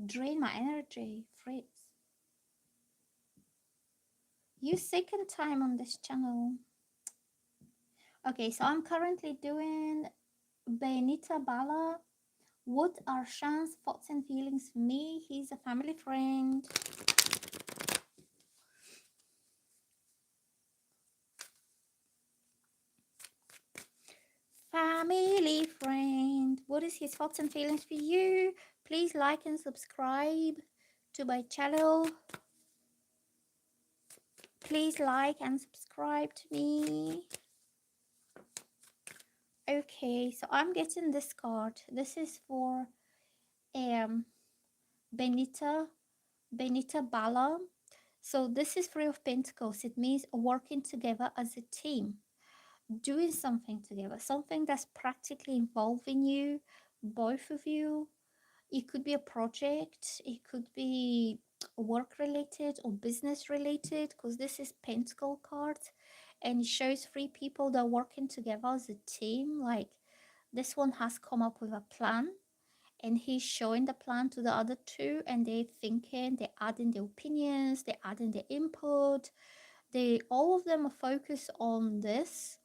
Drain my energy, Fritz. You second time on this channel. Okay, so I'm currently doing Benita Bala. What are Shan's thoughts and feelings for me? He's a family friend. Family friend. What is his thoughts and feelings for you? Please like and subscribe to my channel. Please like and subscribe to me. Okay, so I'm getting this card. This is for Benita Bala. So this is Three of Pentacles. It means working together as a team, doing something together, something that's practically involving you, both of you. It could be a project, it could be work related or business related, because this is Pentacle card and it shows three people that are working together as a team. Like this one has come up with a plan and he's showing the plan to the other two, and they're thinking, they're adding their opinions, they're adding their input, they all of them are focused on this.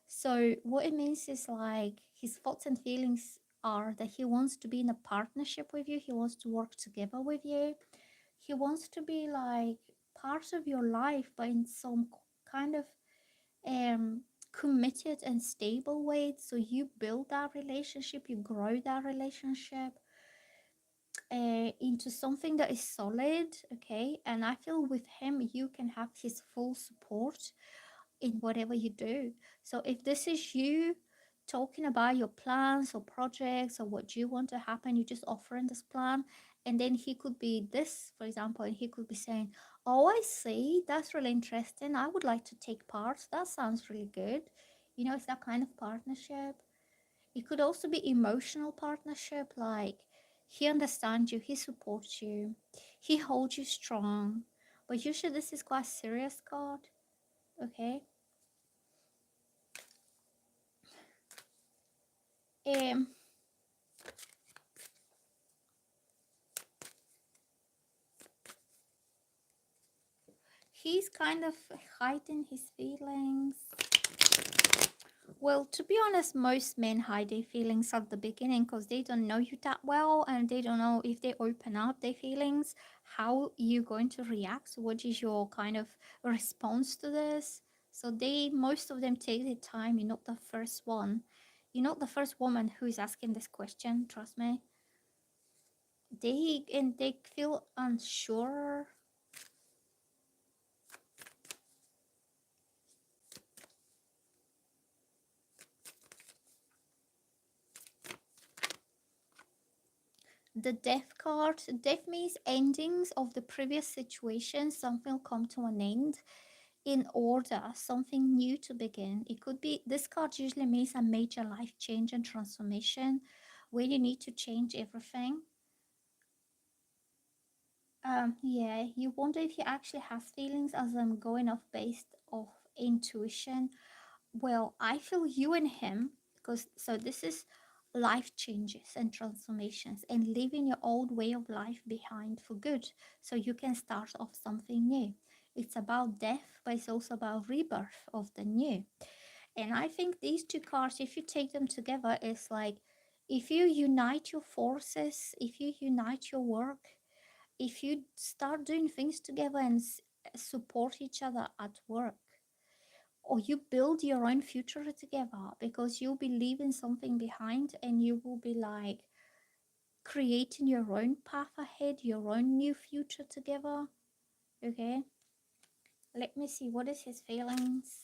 So what it means is like his thoughts and feelings are that he wants to be in a partnership with you, he wants to work together with you, he wants to be like part of your life, but in some kind of committed and stable way. So you build that relationship, you grow that relationship into something that is solid. Okay, and I feel with him you can have his full support in whatever you do. So if this is you talking about your plans or projects or what you want to happen, you just offering this plan, and then he could be this, for example, and he could be saying, oh, I see, that's really interesting, I would like to take part, that sounds really good. It's that kind of partnership. It could also be emotional partnership, like he understands you, he supports you, he holds you strong. But usually this is quite serious card. Okay. um he's kind of hiding his feelings. Well, to be honest, most men hide their feelings at the beginning because they don't know you that well, and they don't know if they open up their feelings, how you're going to react. So what is your kind of response to this? So most of them take their time. You're not the first one. You're not the first woman who is asking this question, trust me. They feel unsure. The death card. Death means endings of the previous situation. Something will come to an end. in order, something new to begin. It could be, this card usually means a major life change and transformation where you need to change everything. Yeah, you wonder if he actually has feelings, as I'm going off based off intuition. Well, I feel you and him, because so this is life changes and transformations and leaving your old way of life behind for good so you can start off something new. It's about death, but it's also about rebirth of the new. And I think these two cards, if you take them together, it's like if you unite your forces, if you unite your work, if you start doing things together and support each other at work, or you build your own future together, because you'll be leaving something behind and you will be like creating your own path ahead, your own new future together. Okay, let me see, what is his feelings?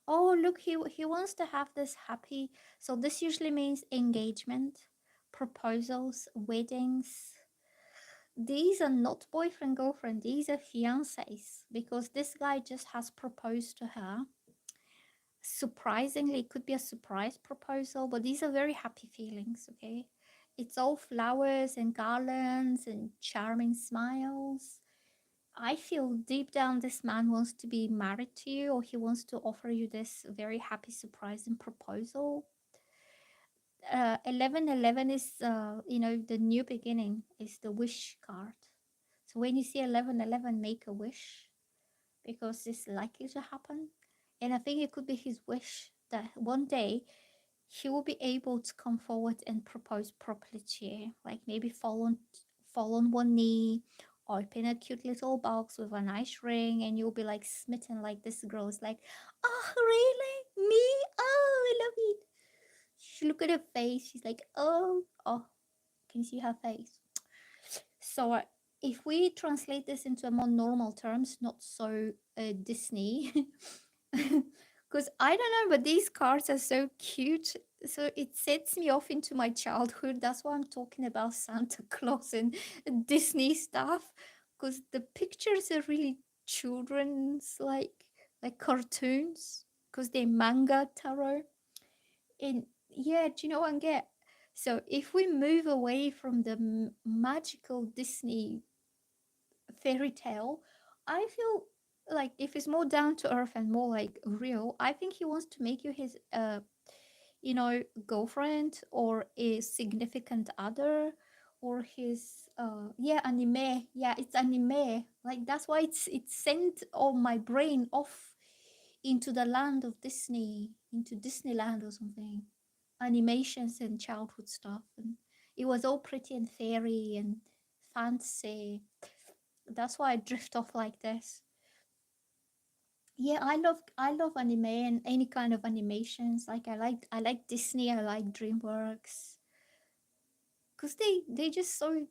Oh, look, he wants to have this happy. So this usually means engagement, proposals, weddings. These are not boyfriend girlfriend, these are fiancés, because this guy just has proposed to her. Surprisingly, it could be a surprise proposal, but these are very happy feelings. Okay, it's all flowers and garlands and charming smiles. I feel deep down this man wants to be married to you, or he wants to offer you this very happy surprise and proposal. 1111 is, the new beginning, is the wish card. So when you see 1111, make a wish, because it's likely to happen. And I think it could be his wish that one day he will be able to come forward and propose properly to you. Like maybe fall on one knee, open a cute little box with a nice ring, and you'll be like smitten, like this girl is like, oh really? Me? Oh, I love it. She look at her face, she's like, oh, can you see her face? So if we translate this into a more normal terms, not so Disney, because I don't know, but these cards are so cute. So it sets me off into my childhood. That's why I'm talking about Santa Claus and Disney stuff, because the pictures are really children's, like cartoons, because they're manga tarot. And yeah, do you know what I get? So if we move away from the magical Disney fairy tale, I feel like if it's more down to earth and more like real, I think he wants to make you his girlfriend or a significant other, or his anime. Yeah, it's anime. Like that's why it's sent all my brain off into the land of Disney, into Disneyland or something. Animations and childhood stuff, and it was all pretty and fairy and fancy. That's why I drift off like this. Yeah, I love anime and any kind of animations. Like I like Disney, I like DreamWorks, because they just so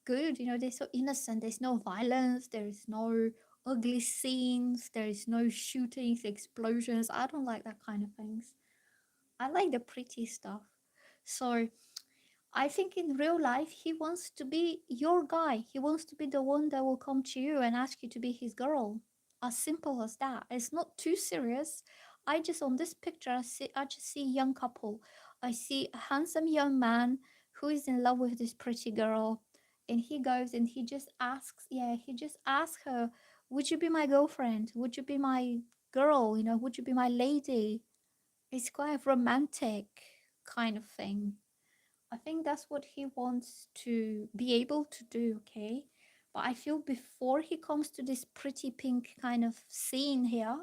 good, they're so innocent. There's no violence, there's no ugly scenes, there's no shootings, explosions. I don't like that kind of things. I like the pretty stuff. So I think in real life, he wants to be your guy. He wants to be the one that will come to you and ask you to be his girl. As simple as that. It's not too serious. I just, on this picture, I just see a young couple. I see a handsome young man who is in love with this pretty girl. And he goes and he just asks her, would you be my girlfriend? Would you be my girl? Would you be my lady? It's quite a romantic kind of thing. I think that's what he wants to be able to do, okay? But I feel before he comes to this pretty pink kind of scene here,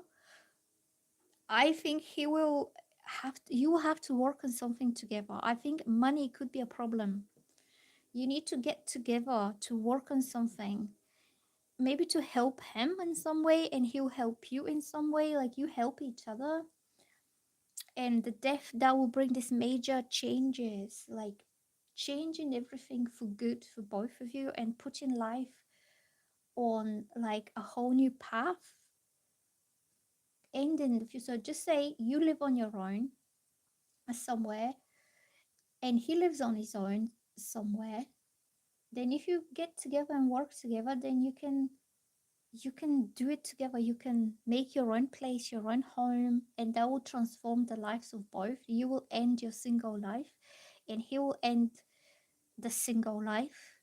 I think you will have to work on something together. I think money could be a problem. You need to get together to work on something. Maybe to help him in some way and he'll help you in some way, like you help each other. And the death that will bring these major changes, like changing everything for good for both of you and putting life on like a whole new path, ending the future. So just say you live on your own somewhere and he lives on his own somewhere, Then if you get together and work together, then you can do it together. You can make your own place, your own home, and that will transform the lives of both. You will end your single life, and he will end the single life.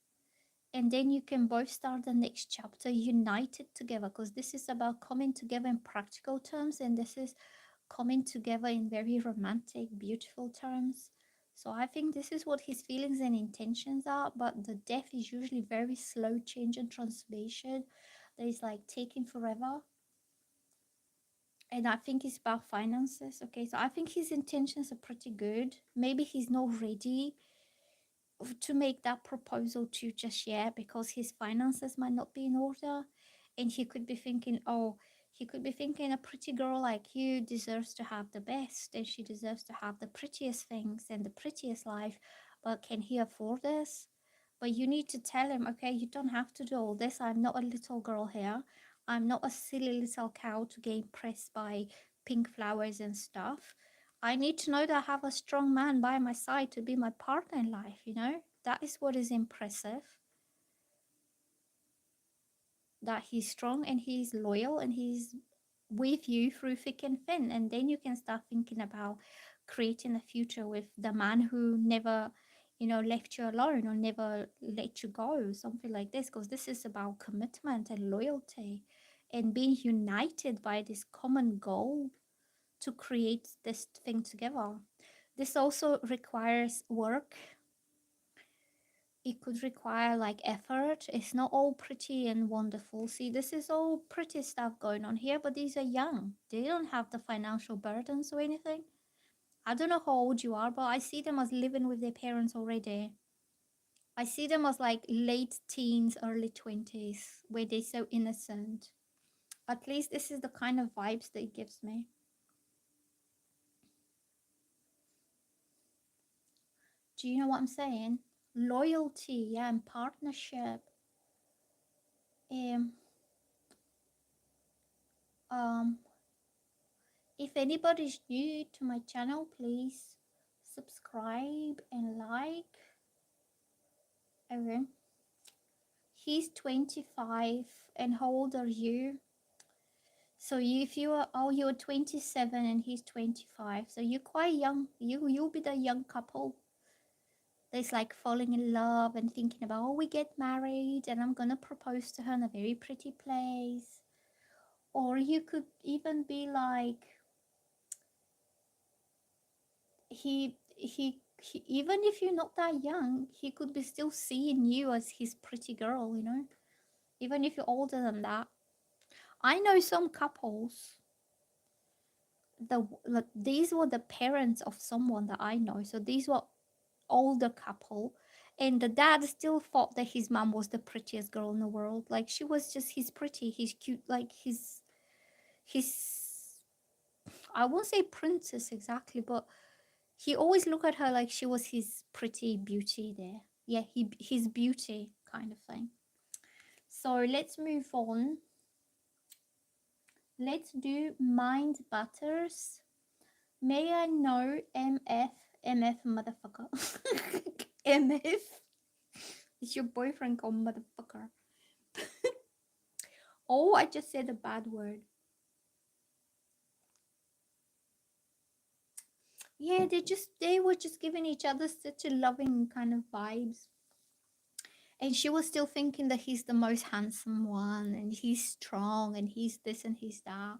And then you can both start the next chapter united together, because this is about coming together in practical terms, and this is coming together in very romantic, beautiful terms. So I think this is what his feelings and intentions are, but the death is usually very slow change and transformation that is like taking forever. And I think it's about finances. Okay, so I think his intentions are pretty good. Maybe he's not ready to make that proposal to just yet, because his finances might not be in order, and he could be thinking, oh, he could be thinking a pretty girl like you deserves to have the best, and she deserves to have the prettiest things and the prettiest life, but can he afford this? But you need to tell him, okay, you don't have to do all this. I'm not a little girl here. I'm not a silly little cow to get impressed by pink flowers and stuff. I need to know that I have a strong man by my side to be my partner in life, you know? That is what is impressive. That he's strong and he's loyal and he's with you through thick and thin. And then you can start thinking about creating a future with the man who never, left you alone or never let you go, something like this. Because this is about commitment and loyalty and being united by this common goal to create this thing together. This also requires work. It could require like effort. It's not all pretty and wonderful. See, this is all pretty stuff going on here, but these are young. They don't have the financial burdens or anything. I don't know how old you are, but I see them as living with their parents already. I see them as like late teens, early 20s, where they're so innocent. At least this is the kind of vibes that it gives me. Do you know what I'm saying? Loyalty, yeah, and partnership. Um, um, if anybody's new to my channel, please subscribe and like. Okay. He's 25, and how old are you? So if you are, oh, you're 27 and he's 25, so you're quite young. You'll be the young couple that's like falling in love and thinking about, oh, we get married and I'm gonna propose to her in a very pretty place. Or you could even be like, he even if you're not that young, he could be still seeing you as his pretty girl, even if you're older than that. I know some couples, like, these were the parents of someone that I know, so these were older couple, and the dad still thought that his mom was the prettiest girl in the world. Like, she was just his pretty, his cute, like his I won't say princess exactly, but he always looked at her like she was his pretty beauty there. Yeah, his beauty kind of thing. So let's move on. Let's do mind butters. May I know MF motherfucker. MF? Is your boyfriend called motherfucker? Oh, I just said a bad word. Yeah, they were just giving each other such a loving kind of vibes. And she was still thinking that he's the most handsome one and he's strong and he's this and he's that.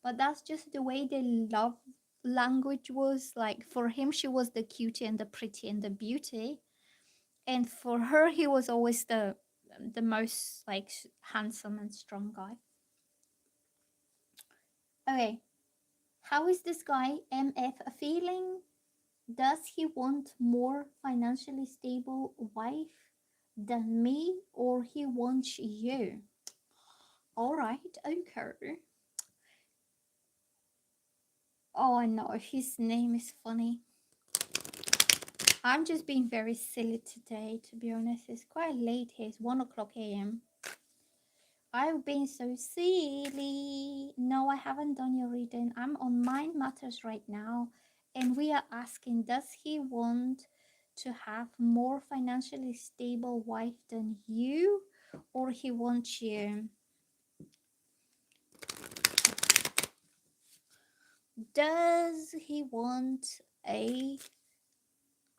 But that's just the way their love language was. Like, for him, she was the cutie and the pretty and the beauty. And for her, he was always the most like handsome and strong guy. Okay, how is this guy MF feeling? Does he want more financially stable wife than me, or he wants you? All right, okay. Oh, I know, his name is funny. I'm just being very silly today, to be honest. It's quite late here. It's 1 o'clock a.m. I've been so silly. No, I haven't done your reading. I'm on Mind Matters right now, and we are asking, does he want to have more financially stable wife than you, or he wants you. Does he want a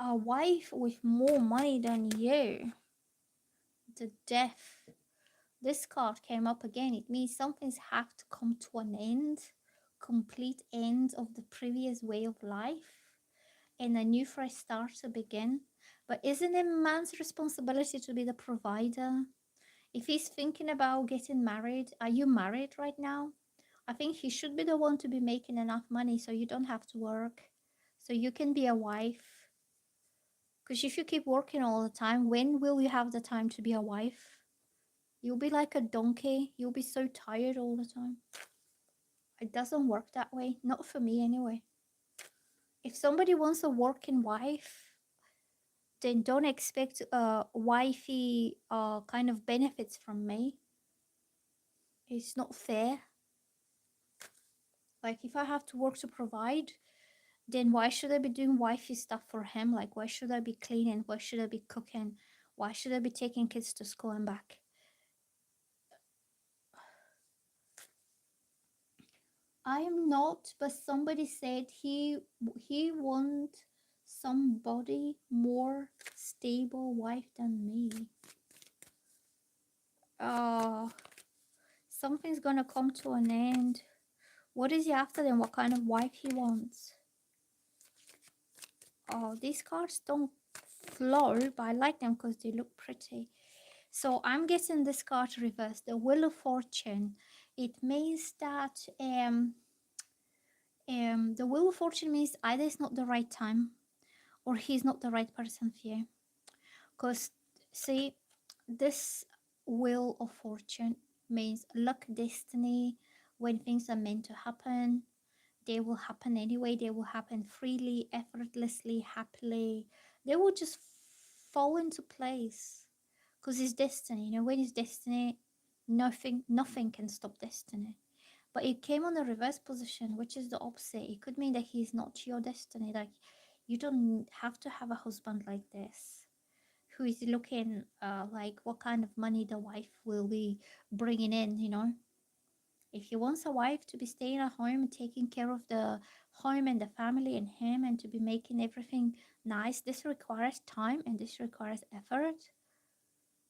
a wife with more money than you? The death. This card came up again. It means something's have to come to an end, complete end of the previous way of life, and a new fresh start to begin. But isn't it man's responsibility to be the provider? If he's thinking about getting married, are you married right now? I think he should be the one to be making enough money so you don't have to work, so you can be a wife. Because if you keep working all the time, when will you have the time to be a wife? You'll be like a donkey. You'll be so tired all the time. It doesn't work that way. Not for me, anyway. If somebody wants a working wife, then don't expect wifey kind of benefits from me. It's not fair. Like, if I have to work to provide, then why should I be doing wifey stuff for him? Like, why should I be cleaning? Why should I be cooking? Why should I be taking kids to school and back? I am not, but somebody said he want somebody more stable wife than me. Something's gonna come to an end. What is he after then? What kind of wife he wants? Oh, these cards don't flow, but I like them because they look pretty. So I'm getting this card reversed, the Wheel of Fortune. It means that the Wheel of Fortune means either it's not the right time or he's not the right person for you. Because, see, this Wheel of Fortune means luck, destiny. When things are meant to happen, they will happen anyway. They will happen freely, effortlessly, happily. They will just fall into place because it's destiny. You know, when it's destiny, nothing can stop destiny. But it came on the reverse position, which is the opposite. It could mean that he's not your destiny. Like, you don't have to have a husband like this who is looking like what kind of money the wife will be bringing in, you know. If he wants a wife to be staying at home and taking care of the home and the family and him and to be making everything nice, this requires time and this requires effort.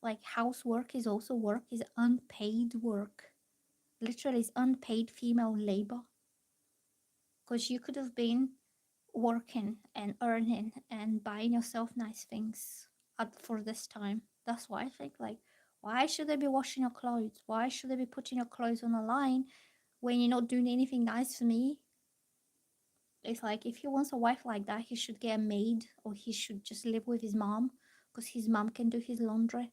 Like, housework is also work, is unpaid work. Literally, it's unpaid female labor. Because you could have been working and earning and buying yourself nice things for this time. That's why I think, like, why should I be washing your clothes? Why should I be putting your clothes on the line when you're not doing anything nice for me? It's like, if he wants a wife like that, he should get a maid or he should just live with his mom because his mom can do his laundry.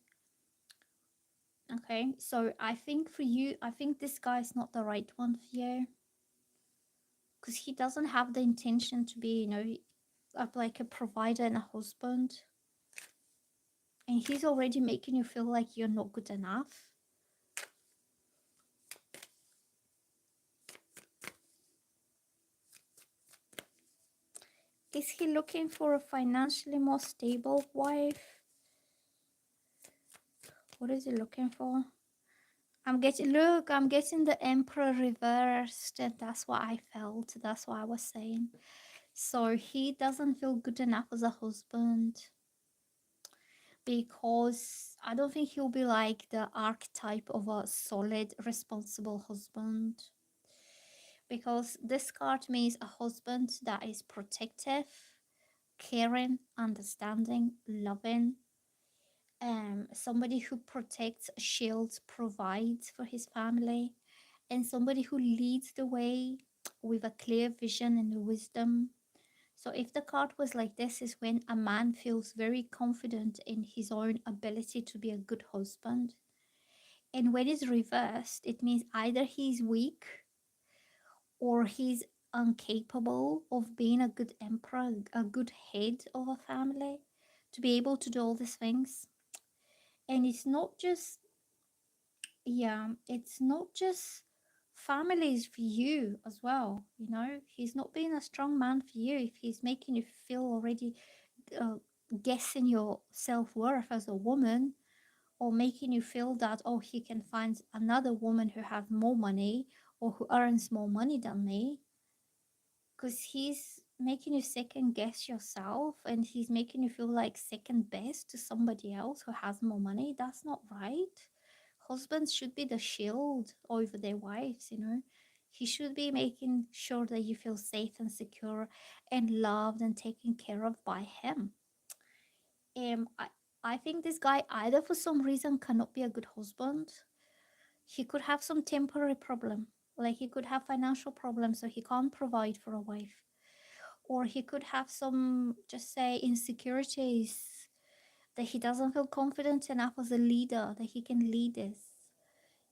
Okay, so I think for you, I think this guy is not the right one for you because he doesn't have the intention to be, you know, like a provider and a husband. And he's already making you feel like you're not good enough. Is he looking for a financially more stable wife? What is he looking for? I'm getting the Emperor reversed, and that's what I felt. That's what I was saying. So he doesn't feel good enough as a husband because I don't think he'll be like the archetype of a solid, responsible husband. Because this card means a husband that is protective, caring, understanding, loving, somebody who protects, shields, provides for his family, and somebody who leads the way with a clear vision and wisdom. So if the card was like this, is when a man feels very confident in his own ability to be a good husband. And when it's reversed, it means either he's weak or he's incapable of being a good emperor, a good head of a family, to be able to do all these things. And it's not just, yeah, it's not just families for you as well. You know, he's not being a strong man for you if he's making you feel already guessing your self-worth as a woman, or making you feel that, oh, he can find another woman who has more money or who earns more money than me, because he's making you second guess yourself, and he's making you feel like second best to somebody else who has more money. That's not right. Husbands should be the shield over their wives, you know. He should be making sure that you feel safe and secure and loved and taken care of by him. um i I think this guy either for some reason cannot be a good husband. He could have some temporary problem, like he could have financial problems so he can't provide for a wife, or he could have some, just say, insecurities, that he doesn't feel confident enough as a leader that he can lead this.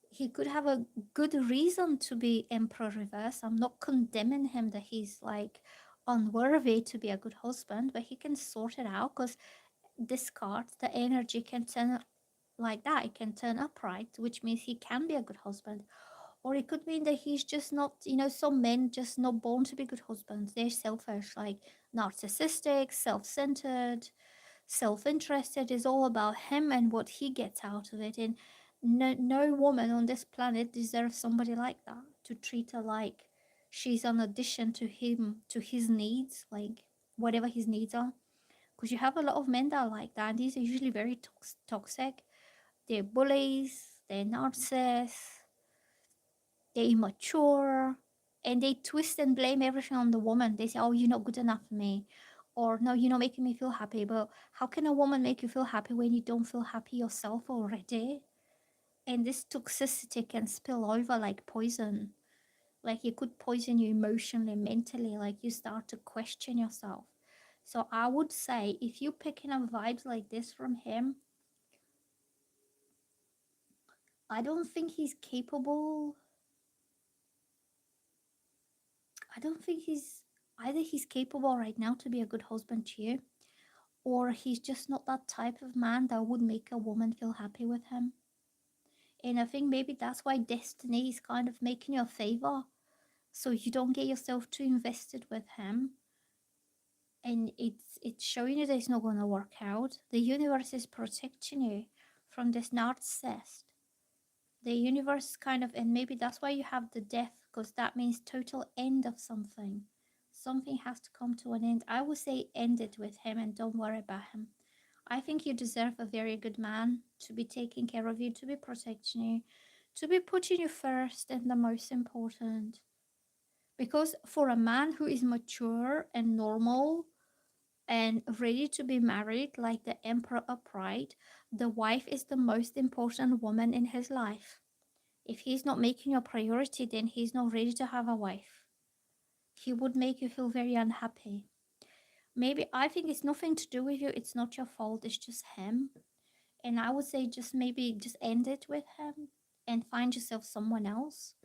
He could have a good reason to be emperor reverse. I'm not condemning him that he's like unworthy to be a good husband, but he can sort it out, because this card, the energy can turn like that. It can turn upright, which means he can be a good husband. Or it could mean that he's just not, you know, some men just not born to be good husbands. They're selfish, like narcissistic, self-centered, self-interested. Is all about him and what he gets out of it. And no woman on this planet deserves somebody like that, to treat her like she's an addition to him, to his needs, like whatever his needs are. Because you have a lot of men that are like that, and these are usually very toxic. They're bullies, they're narcissists, they're immature, and they twist and blame everything on the woman. They say, oh, you're not good enough for me, or no, you're not making me feel happy. But how can a woman make you feel happy when you don't feel happy yourself already? And this toxicity can spill over like poison. Like it could poison you emotionally, mentally, like you start to question yourself. So I would say if you're picking up vibes like this from him, I don't think he's capable. I don't think he's, either he's capable right now to be a good husband to you, or he's just not that type of man that would make a woman feel happy with him. And I think maybe that's why destiny is kind of making you a favor, so you don't get yourself too invested with him. And it's showing you that it's not going to work out. The universe is protecting you from this narcissist. The universe kind of, and maybe that's why you have the death, because that means total end of something. Something has to come to an end. I would say end it with him and don't worry about him. I think you deserve a very good man to be taking care of you, to be protecting you, to be putting you first and the most important. Because for a man who is mature and normal and ready to be married, like the emperor upright, the wife is the most important woman in his life. If he's not making you a priority, then he's not ready to have a wife. He would make you feel very unhappy. Maybe, I think it's nothing to do with you. It's not your fault. It's just him. And I would say just maybe just end it with him and find yourself someone else.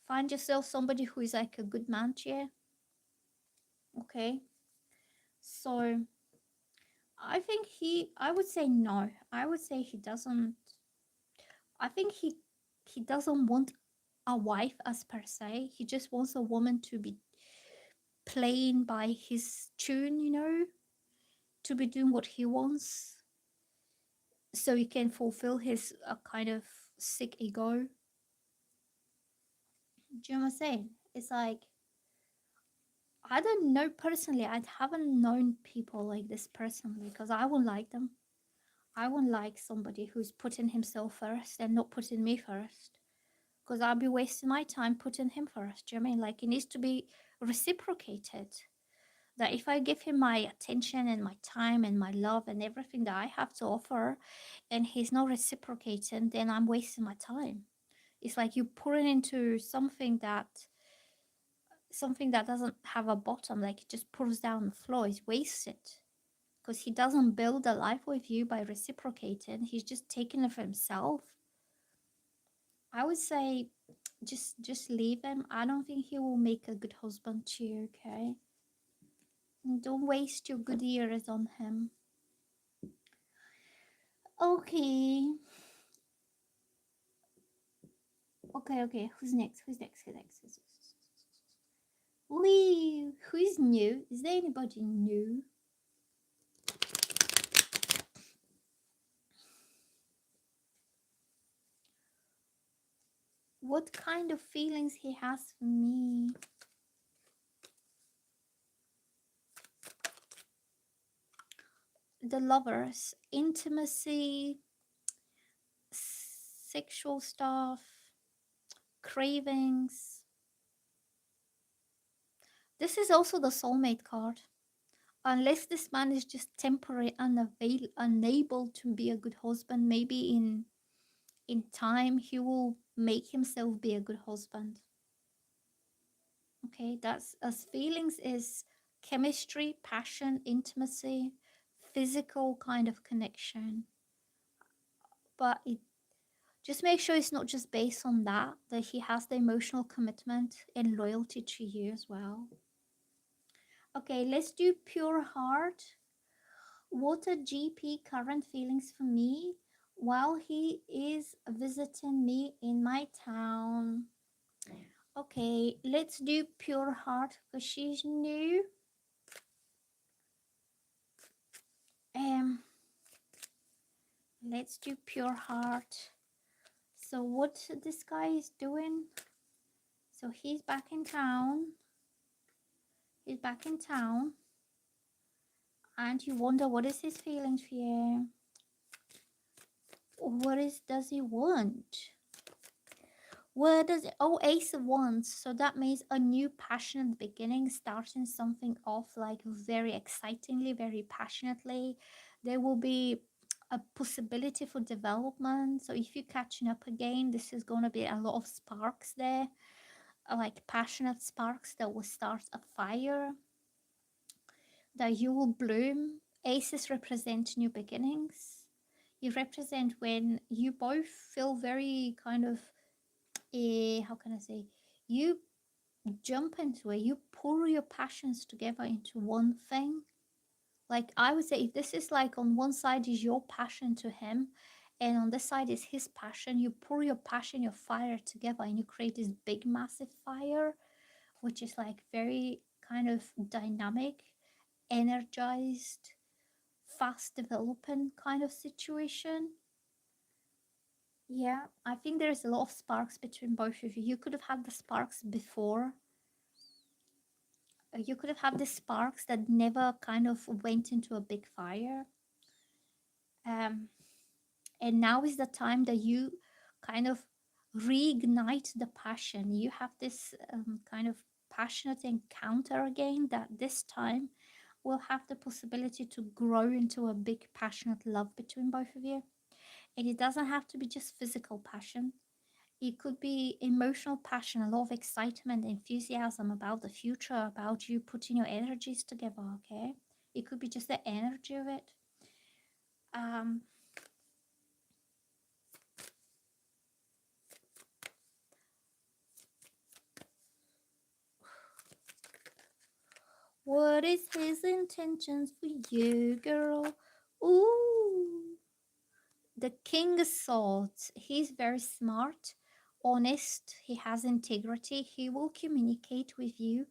Find yourself somebody who is like a good man to you. Okay. So I would say no. I would say he doesn't, I think he doesn't want a wife as per se. He just wants a woman to be playing by his tune, you know, to be doing what he wants, so he can fulfill his kind of sick ego. Do you know what I'm saying? It's like, I don't know personally. I haven't known people like this personally, because I wouldn't like them. I wouldn't like somebody who's putting himself first and not putting me first, because I'll be wasting my time putting him first. Do you know what I mean? Like, it needs to be reciprocated. That if I give him my attention and my time and my love and everything that I have to offer, and he's not reciprocating, then I'm wasting my time. It's like you pouring into something that doesn't have a bottom, like it just pours down the floor. It's wasted, because he doesn't build a life with you by reciprocating. He's just taking it for himself. I would say just leave him. I don't think he will make a good husband to you, okay? And don't waste your good years on him. Okay. Okay. Who's next? Who's next? Wee, who is new? Is there anybody new? What kind of feelings he has for me? The lovers, intimacy, sexual stuff, cravings. This is also the soulmate card. Unless this man is just temporary, unable to be a good husband, maybe in time he will make himself be a good husband. Okay, that's as feelings is chemistry, passion, intimacy, physical kind of connection. But it just make sure it's not just based on that, that he has the emotional commitment and loyalty to you as well. Okay, let's do pure heart. What a GP current feelings for me while he is visiting me in my town. Okay, let's do pure heart because she's new. Um, let's do pure heart. So what this guy is doing? So he's back in town. He's back in town, and you wonder what is his feelings for you? What is does he want? What does it? Oh, Ace of Wands. So that means a new passionate beginning, starting something off like very excitingly, very passionately. There will be a possibility for development. So if you're catching up again, this is going to be a lot of sparks there, like passionate sparks that will start a fire, that you will bloom. Aces represent new beginnings. You represent when you both feel very kind of, how can I say, you jump into it, you pour your passions together into one thing. Like I would say, if this is like on one side is your passion to him, and on this side is his passion, you pour your passion, your fire together, and you create this big, massive fire, which is like very kind of dynamic, energized, fast developing kind of situation. Yeah, I think there's a lot of sparks between both of you. You could have had the sparks before. You could have had the sparks that never kind of went into a big fire. Um, and now is the time that you kind of reignite the passion. You have this kind of passionate encounter again that this time will have the possibility to grow into a big passionate love between both of you. And it doesn't have to be just physical passion. It could be emotional passion, a lot of excitement, enthusiasm about the future, about you putting your energies together, okay? It could be just the energy of it. Um, what is his intentions for you, girl? Ooh, the King of Swords. He's very smart, honest, he has integrity, he will communicate with you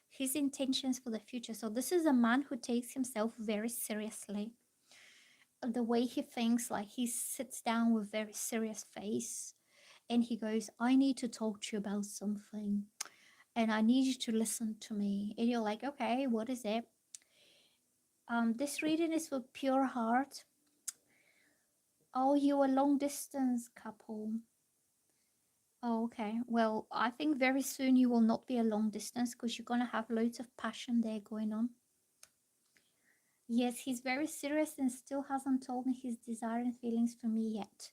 his intentions for the future. So this is a man who takes himself very seriously. The way he thinks, like he sits down with very serious face and he goes, I need to talk to you about something and I need you to listen to me. And you're like, okay, what is it? This reading is for pure heart. Oh, you a long distance couple. Oh, okay. Well, I think very soon you will not be a long distance because you're going to have loads of passion there going on. Yes, he's very serious and still hasn't told me his desire and feelings for me yet.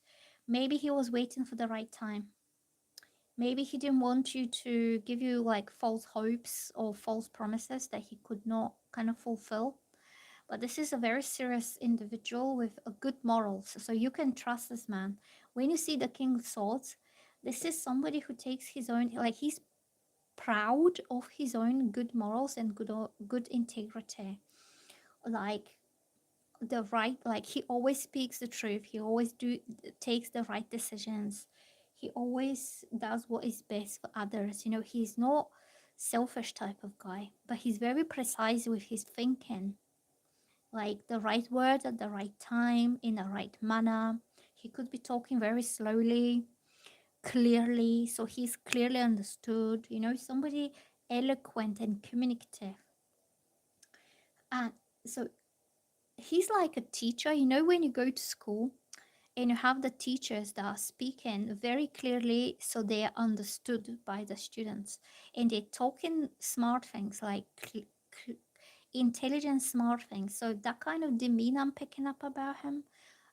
Maybe he was waiting for the right time. Maybe he didn't want you to give you like false hopes or false promises that he could not kind of fulfill. But this is a very serious individual with a good morals. So you can trust this man. When you see the King of Swords, this is somebody who takes his own, like he's proud of his own good morals and good integrity. Like the right, like he always speaks the truth, he always takes the right decisions, he always does what is best for others. You know, he's not selfish type of guy, but he's very precise with his thinking, like the right word at the right time in the right manner. He could be talking very slowly, clearly, so he's clearly understood, somebody eloquent and communicative. And so he's like a teacher, when you go to school and you have the teachers that are speaking very clearly so they are understood by the students, and they're talking smart things like intelligent smart things. So that kind of demeanor I'm picking up about him.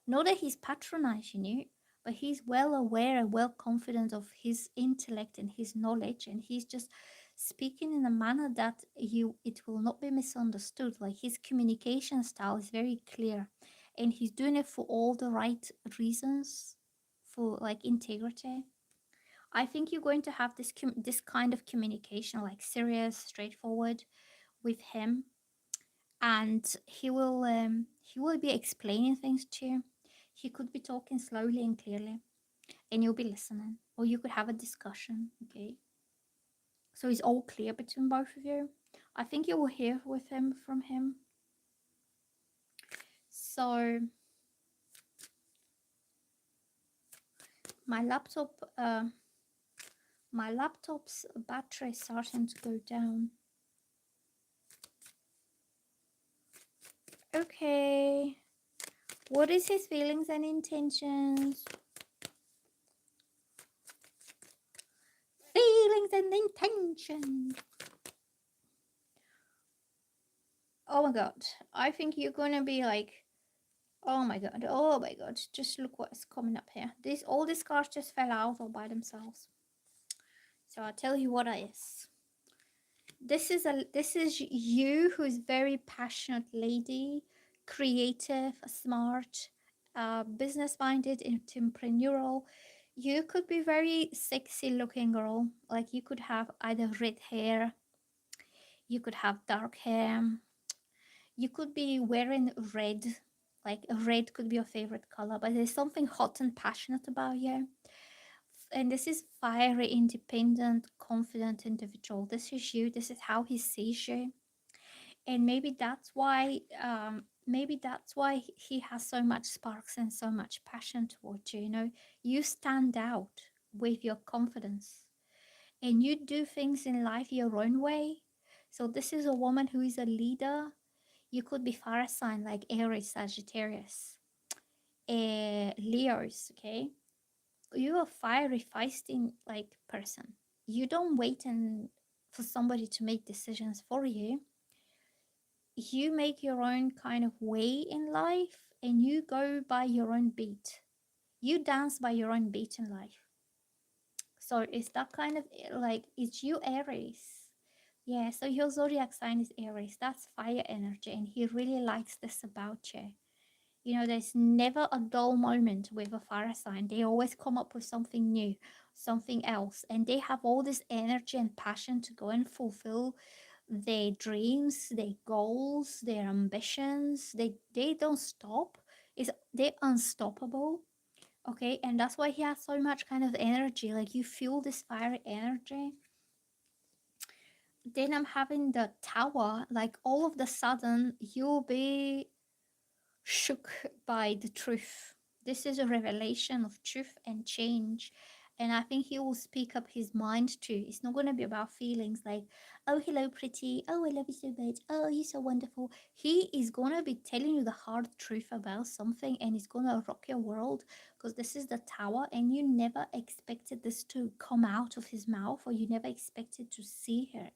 Not that he's patronizing you, but he's well aware and well confident of his intellect and his knowledge, and he's just speaking in a manner that it will not be misunderstood. Like his communication style is very clear, and he's doing it for all the right reasons, for like integrity. I think you're going to have this kind of communication, like serious, straightforward, with him, and he will be explaining things to you. He could be talking slowly and clearly, and you'll be listening, or you could have a discussion. Okay, so it's all clear between both of you. I think you will hear with him from him. So my laptop, my laptop's battery is starting to go down. Okay, what is his feelings and intentions? Feelings and intentions. Oh my god, I think you're gonna be like, oh my god, oh my god, just look what's coming up here. All these cards just fell out all by themselves. So I'll tell you what it is. This is you, who's very passionate lady, creative, smart, business minded, entrepreneurial. You could be very sexy looking girl. Like you could have either red hair, you could have dark hair, you could be wearing red. Like red could be your favorite color, but there's something hot and passionate about you. And this is fiery, independent, confident individual. This is you. This is how he sees you. And maybe that's why he has so much sparks and so much passion towards you. You stand out with your confidence, and you do things in life your own way. So this is a woman who is a leader. You could be fire sign like Aries, Sagittarius, Leos. Okay, you're a fiery, feisty like person. You don't wait and for somebody to make decisions for you. You make your own kind of way in life, and you go by your own beat. You dance by your own beat in life. So it's that kind of like, it's you, Aries. Yeah, so your zodiac sign is Aries. That's fire energy, and he really likes this about you. There's never a dull moment with a fire sign. They always come up with something new, something else, and they have all this energy and passion to go and fulfill their dreams, their goals, their ambitions. They don't stop. They're unstoppable. Okay, and that's why he has so much kind of energy. Like you feel this fiery energy. Then I'm having the tower. Like all of the sudden, you'll be shook by the truth. This is a revelation of truth and change. And I think he will speak up his mind too. It's not going to be about feelings like, oh, hello, pretty. Oh, I love you so much. Oh, you're so wonderful. He is going to be telling you the hard truth about something, and it's going to rock your world, because this is the tower, and you never expected this to come out of his mouth, or you never expected to see her,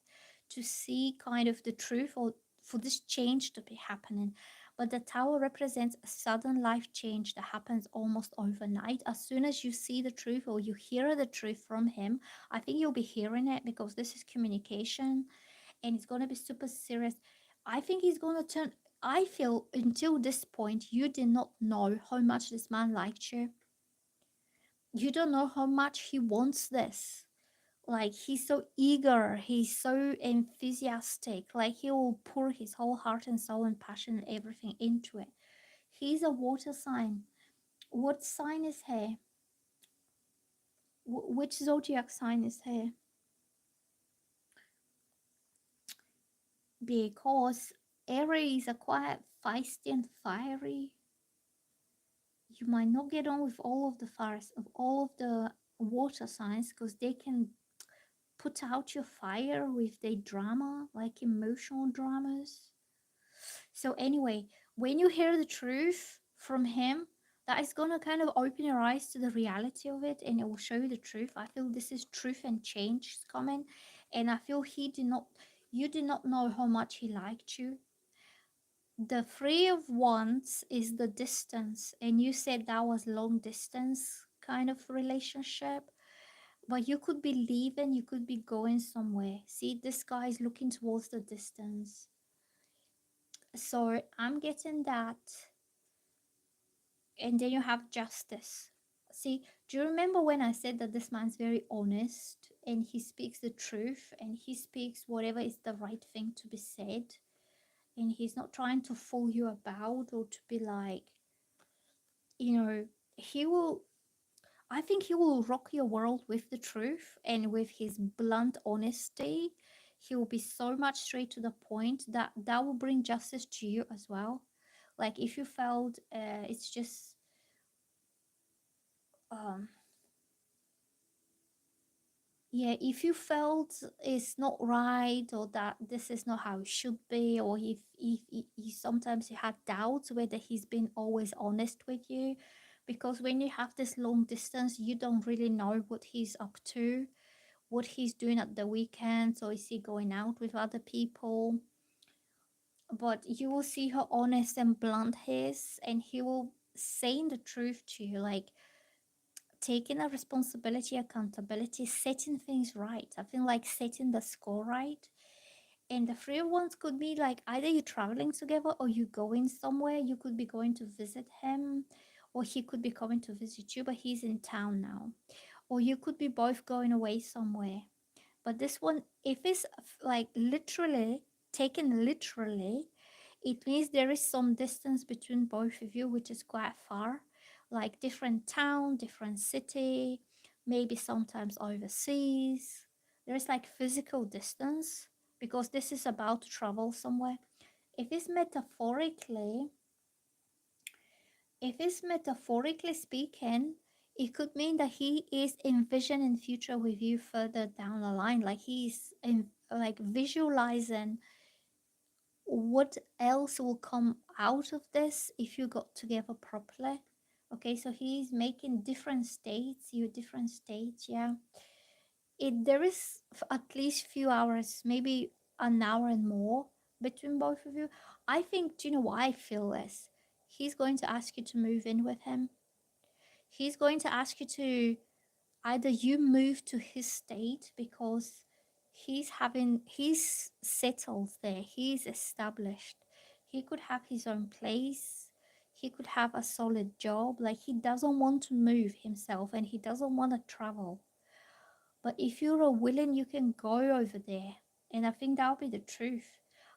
to see kind of the truth, or for this change to be happening. But the tower represents a sudden life change that happens almost overnight. As soon as you see the truth or you hear the truth from him, I think you'll be hearing it, because this is communication, and it's going to be super serious. I think he's going to turn. I feel until this point, you did not know how much this man liked you. You don't know how much he wants this. Like he's so eager, he's so enthusiastic, like he will pour his whole heart and soul and passion and everything into it. He's a water sign. What sign is he? Which zodiac sign is he? Because Aries are quite feisty and fiery. You might not get on with all of the fires of all of the water signs because they can put out your fire with their drama, like emotional dramas. So anyway, when you hear the truth from him, that is gonna kind of open your eyes to the reality of it, and it will show you the truth. I feel this is truth and change is coming, and I feel you did not know how much he liked you. The three of wands is the distance, and you said that was long distance kind of relationship. But you could be leaving, you could be going somewhere. See, this guy is looking towards the distance. So I'm getting that. And then you have justice. See, do you remember when I said that this man's very honest and he speaks the truth and he speaks whatever is the right thing to be said? And he's not trying to fool you about or to be like, you know, he will, I think he will rock your world with the truth and with his blunt honesty. He will be so much straight to the point that that will bring justice to you as well. Like if you felt it's just um yeah, if you felt it's not right or that this is not how it should be, or if you sometimes you had doubts whether he's been always honest with you, because when you have this long distance you don't really know what he's up to, what he's doing at the weekends, or is he going out with other people. But you will see how honest and blunt he is, and he will saying the truth to you, like taking a responsibility, accountability, setting things right. I feel like setting the score right. And the free ones could be like either you're traveling together or you going somewhere. You could be going to visit him, or he could be coming to visit you, but he's in town now. Or you could be both going away somewhere. But this one, if it's like literally taken literally, it means there is some distance between both of you, which is quite far, like different town, different city, maybe sometimes overseas. There's like physical distance because this is about to travel somewhere. If it's metaphorically, if it's metaphorically speaking, it could mean that he is envisioning future with you further down the line. Like he's like visualizing what else will come out of this if you got together properly. Okay, so he's making different states, you different states, yeah. There is at least few hours, maybe an hour and more between both of you. I think, do you know why I feel this? He's going to ask you to move in with him. He's going to ask you to either you move to his state because he's settled there, he's established, he could have his own place, he could have a solid job, like he doesn't want to move himself and he doesn't want to travel. But if you're willing, you can go over there, and I think that'll be the truth.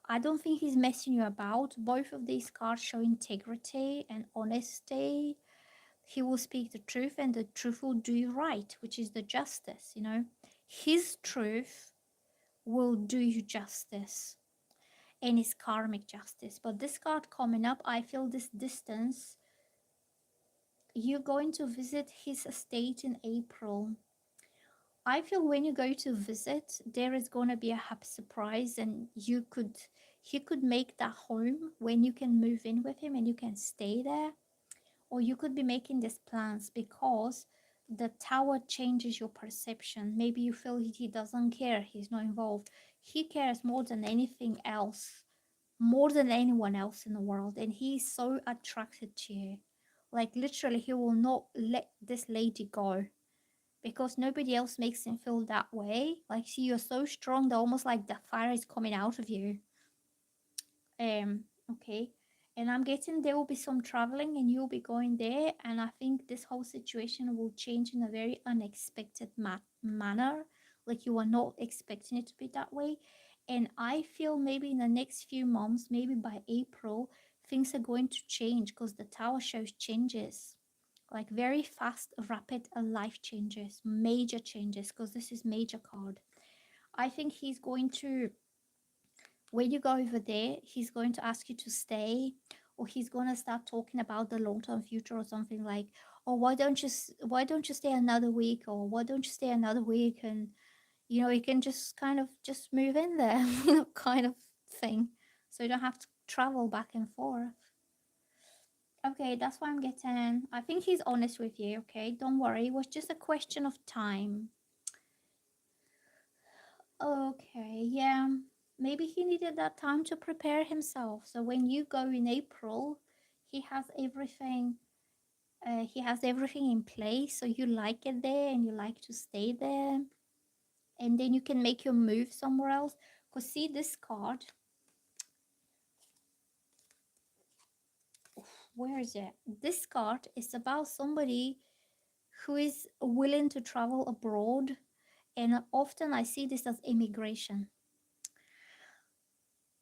I don't think he's messing you about. Both of these cards show integrity and honesty. He will speak the truth and the truth will do you right, which is the justice, you know. His truth will do you justice and it's karmic justice. But this card coming up, I feel this distance. You're going to visit his estate in April. I feel when you go to visit, there is going to be a happy surprise, and he could make that home when you can move in with him and you can stay there. Or you could be making these plans because the tower changes your perception. Maybe you feel he doesn't care, he's not involved. He cares more than anything else, more than anyone else in the world, and he's so attracted to you. Like literally, he will not let this lady go because nobody else makes him feel that way. Like, see, you're so strong that almost like the fire is coming out of you. Okay. And I'm getting there will be some traveling and you'll be going there. And I think this whole situation will change in a very unexpected manner. Like you are not expecting it to be that way. And I feel maybe in the next few months, maybe by April, things are going to change because the tower shows changes. Like very fast, rapid life changes, major changes, because this is major card. I think he's going to when you go over there, he's going to ask you to stay, or he's gonna start talking about the long-term future or something like, oh, why don't you stay another week, or why don't you stay another week, and you can just kind of just move in there, kind of thing, so you don't have to travel back and forth. Okay, that's what I'm getting. I think he's honest with you. Okay, don't worry, it was just a question of time. Okay, yeah. Maybe he needed that time to prepare himself. So when you go in April, he has everything. He has everything in place. So you like it there, and you like to stay there, and then you can make your move somewhere else. Cause see this card. Where is it? This card is about somebody who is willing to travel abroad, and often I see this as immigration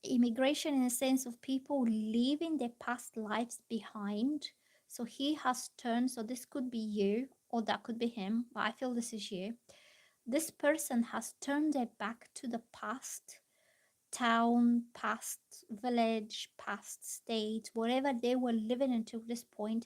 in a sense of people leaving their past lives behind. So he has turned, so this could be you or that could be him, but I feel this is you. This person has turned their back to the past town, past village, past state, wherever they were living until this point.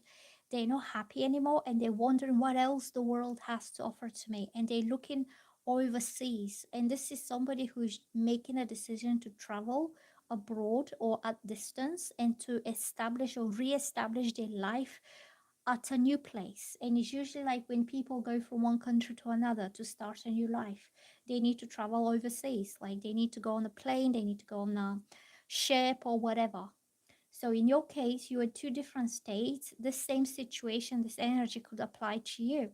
They're not happy anymore, and they're wondering what else the world has to offer to me. And they're looking overseas. And this is somebody who's making a decision to travel abroad or at distance and to establish or re-establish their life at a new place. And it's usually like when people go from one country to another to start a new life, they need to travel overseas. Like they need to go on a plane, they need to go on a ship or whatever. So in your case, you are two different states. The same situation, this energy could apply to you.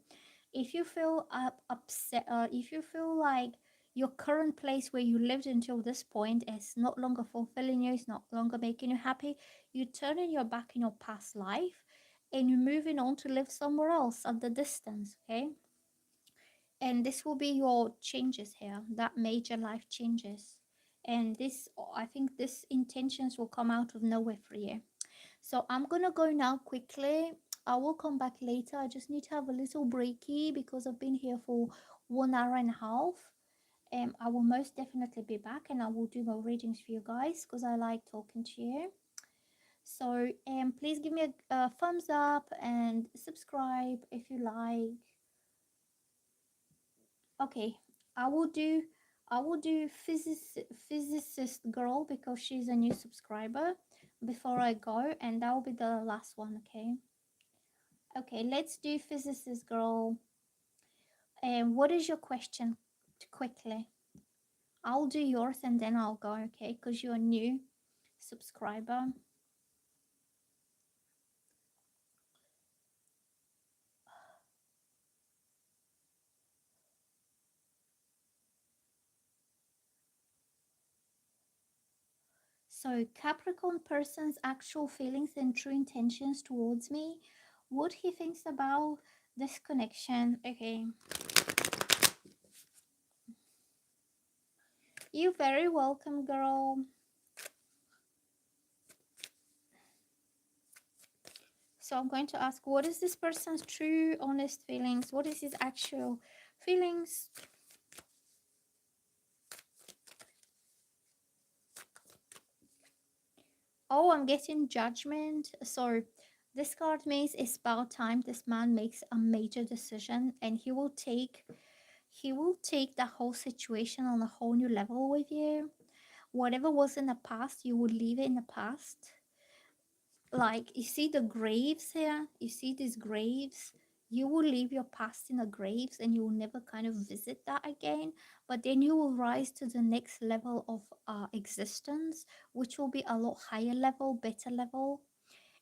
If you feel upset, if you feel like your current place where you lived until this point is no longer fulfilling you, it's not longer making you happy, you're turning your back in your past life and you're moving on to live somewhere else at the distance, okay? And this will be your changes here, that major life changes. And this, I think this intentions will come out of nowhere for you. So I'm gonna go now quickly. I will come back later. I just need to have a little breaky because I've been here for 1 hour and a half. I will most definitely be back, and I will do more readings for you guys because I like talking to you. So please give me a thumbs up and subscribe if you like. Okay, I will do physicist girl because she's a new subscriber before I go, and that will be the last one. Okay, let's do physicist girl. And what is your question? Quickly, I'll do yours and then I'll go. Okay, because you're a new subscriber. So Capricorn person's actual feelings and true intentions towards me, what he thinks about this connection. Okay, you're very welcome, girl. So I'm going to ask, what is this person's true, honest feelings? What is his actual feelings? Oh, I'm getting judgment. So this card means it's about time this man makes a major decision, and he will take the whole situation on a whole new level with you. Whatever was in the past, you will leave it in the past. Like you see the graves here, you see these graves, you will leave your past in the graves and you will never kind of visit that again, but then you will rise to the next level of existence, which will be a lot higher level, better level.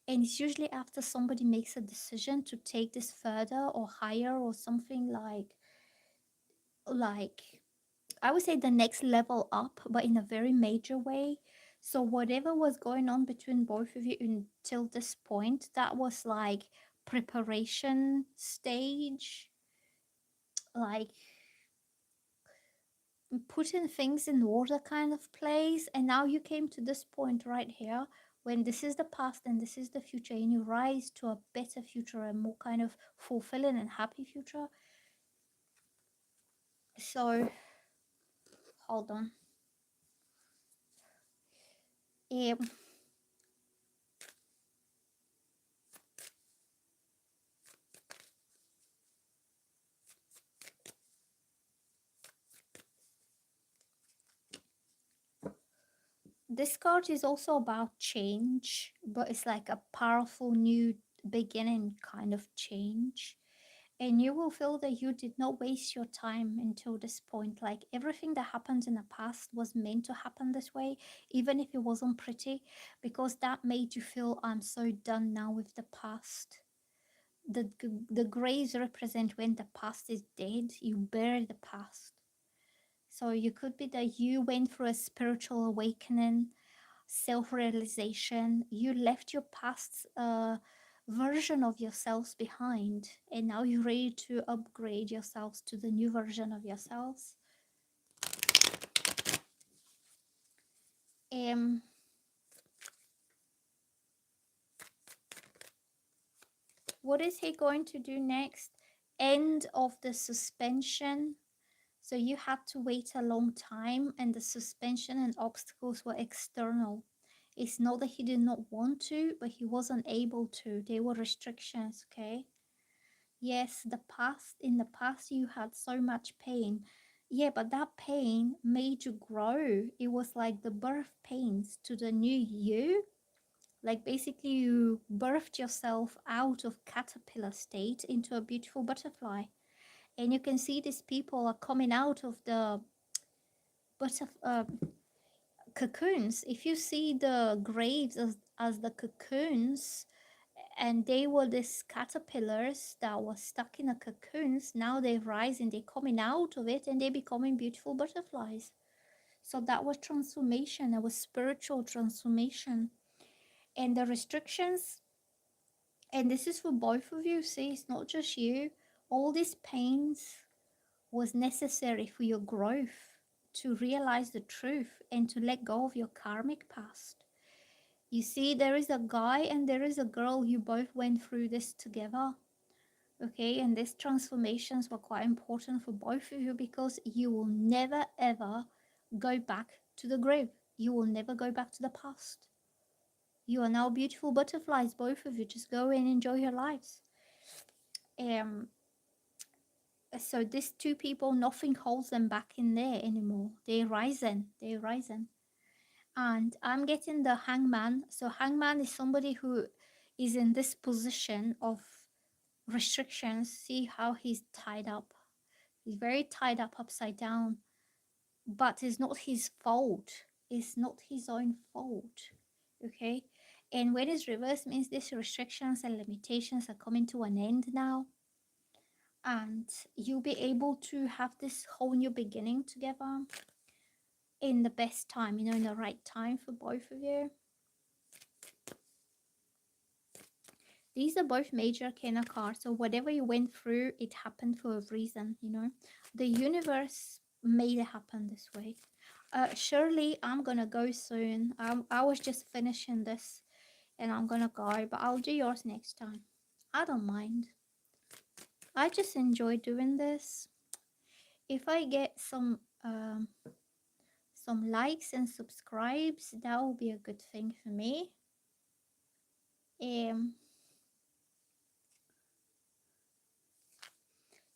And it's usually after somebody makes a decision to take this further or higher or something like I would say the next level up, but in a very major way. So whatever was going on between both of you until this point, that was like preparation stage, like putting things in order kind of place. And now you came to this point right here when this is the past and this is the future, and you rise to a better future, a more kind of fulfilling and happy future. So hold on. Yeah. This card is also about change, but it's like a powerful new beginning kind of change. And you will feel that you did not waste your time until this point. Like everything that happened in the past was meant to happen this way, even if it wasn't pretty, because that made you feel, I'm so done now with the past. The grays represent when the past is dead, you bury the past. So you could be that you went through a spiritual awakening, self-realization, you left your past version of yourselves behind, and now you're ready to upgrade yourselves to the new version of yourselves. um what is he going to do next? End of the suspension. So you had to wait a long time, and the suspension and obstacles were external. It's not that he did not want to, but he wasn't able to. There were restrictions, okay? Yes, in the past you had so much pain. Yeah, but that pain made you grow. It was like the birth pains to the new you. Like basically you birthed yourself out of caterpillar state into a beautiful butterfly. And you can see these people are coming out of the butterfly cocoons. If you see the graves as the cocoons, and they were these caterpillars that were stuck in the cocoons, now they're rising, they're coming out of it, and they're becoming beautiful butterflies. So that was transformation, that was spiritual transformation. And the restrictions, and this is for both of you, see, it's not just you. All these pains was necessary for your growth, to realize the truth and to let go of your karmic past. You see, there is a guy and there is a girl, you both went through this together. Okay, and these transformations were quite important for both of you, because you will never ever go back to the grave. You will never go back to the past. You are now beautiful butterflies, both of you. Just go and enjoy your lives. Um, so these two people, nothing holds them back in there anymore. They're rising. They're rising. And I'm getting the hangman. So hangman is somebody who is in this position of restrictions. See how he's tied up. He's very tied up upside down. But it's not his fault. It's not his own fault. Okay? And when it's reversed, means these restrictions and limitations are coming to an end now. And you'll be able to have this whole new beginning together in the best time, in the right time for both of you. These are both major arcana cards, so whatever you went through, it happened for a reason. The universe made it happen this way. Shirley, I'm gonna go soon. I was just finishing this and I'm gonna go, but I'll do yours next time. I don't mind. I just enjoy doing this. If I get some likes and subscribes, that will be a good thing for me.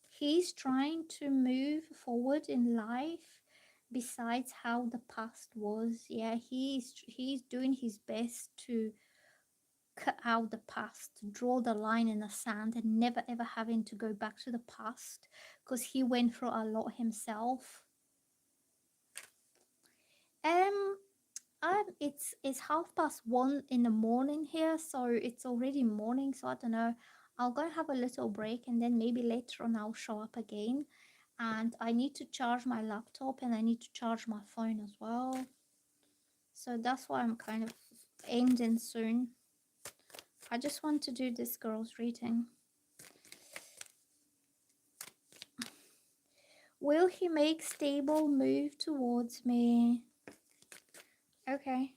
He's trying to move forward in life besides how the past was. Yeah, he's doing his best to cut out the past, draw the line in the sand, and never ever having to go back to the past, because he went through a lot himself. It's 1:30 in the morning here, so it's already morning. So I don't know. I'll go have a little break, and then maybe later on I'll show up again. And I need to charge my laptop, and I need to charge my phone as well. So that's why I'm kind of ending soon. I just want to do this girl's reading. Will he make stable move towards me? Okay.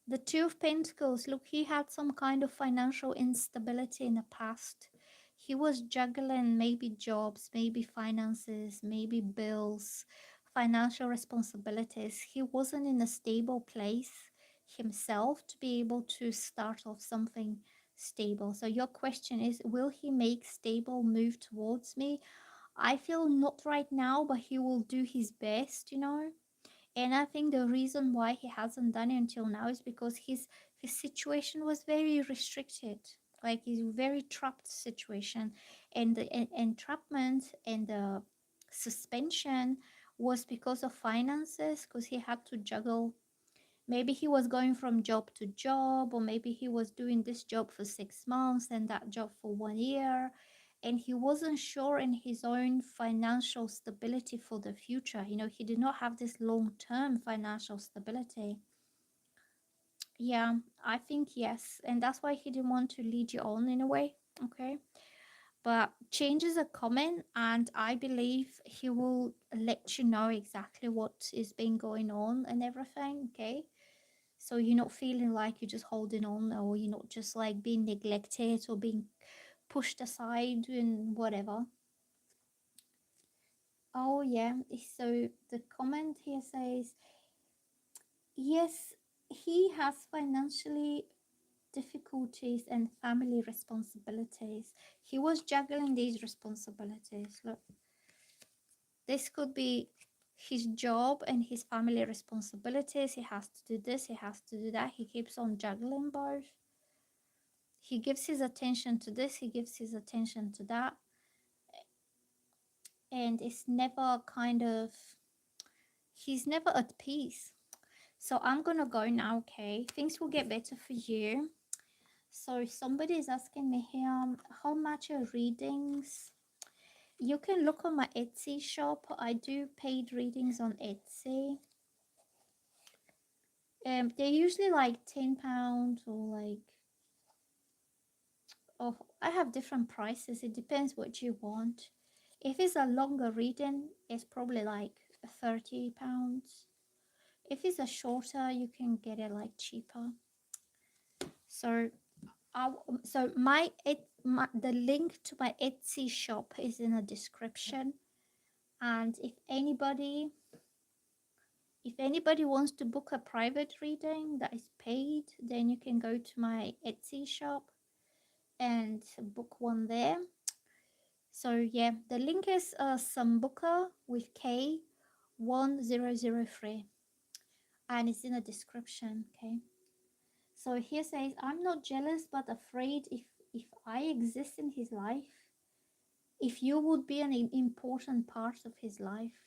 The Two of Pentacles. Look, he had some kind of financial instability in the past. He was juggling maybe jobs, maybe finances, maybe bills, financial responsibilities. He wasn't in a stable place himself to be able to start off something stable. So your question is, will he make stable move towards me? I feel not right now, but he will do his best. And I think the reason why he hasn't done it until now is because his situation was very restricted. Like he's very trapped situation, and the entrapment and the suspension was because of finances, because he had to juggle. Maybe he was going from job to job, or maybe he was doing this job for 6 months and that job for 1 year, and he wasn't sure in his own financial stability for the future. You know, he did not have this long term financial stability. Yeah, I think yes. And that's why he didn't want to lead you on in a way. Okay. But changes are coming, and I believe he will let you know exactly what is been going on and everything. Okay. So you're not feeling like you're just holding on, or you're not just like being neglected or being pushed aside and whatever. Oh, yeah. So the comment here says, yes, he has financially difficulties and family responsibilities. He was juggling these responsibilities. Look, this could be his job and his family responsibilities. He has to do this, he has to do that. He keeps on juggling both. He gives his attention to this, he gives his attention to that, and it's never kind of, he's never at peace. So I'm gonna go now, okay? Things will get better for you. So somebody is asking me here, how much are readings? You can look on my Etsy shop. I do paid readings on Etsy. They're usually like £10 or like, oh, I have different prices. It depends what you want. If it's a longer reading, it's probably like £30. If it's a shorter, you can get it like cheaper. So the link to my Etsy shop is in the description. And if anybody wants to book a private reading that is paid, then you can go to my Etsy shop and book one there. So yeah, the link is Sambuca with K 1003, and it's in the description. Okay. So here says, I'm not jealous but afraid if I exist in his life, if you would be an important part of his life.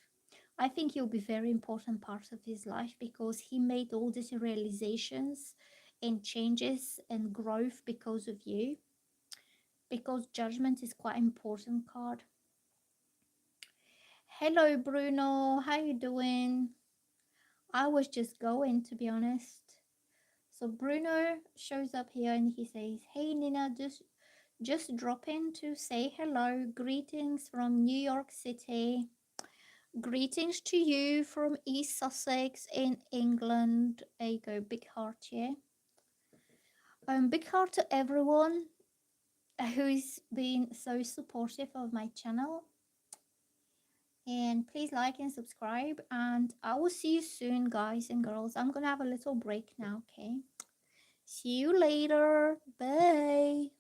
I think you'll be very important part of his life because he made all these realizations and changes and growth because of you. Because judgment is quite important card. Hello Bruno, how you doing? I was just going, to be honest. So Bruno shows up here and he says, hey Nina, just drop in to say hello. Greetings from New York City. Greetings to you from East Sussex in England. There you go, big heart, yeah. Big heart to everyone who's been so supportive of my channel. And please like and subscribe. And I will see you soon, guys and girls. I'm gonna have a little break now, okay? See you later. Bye.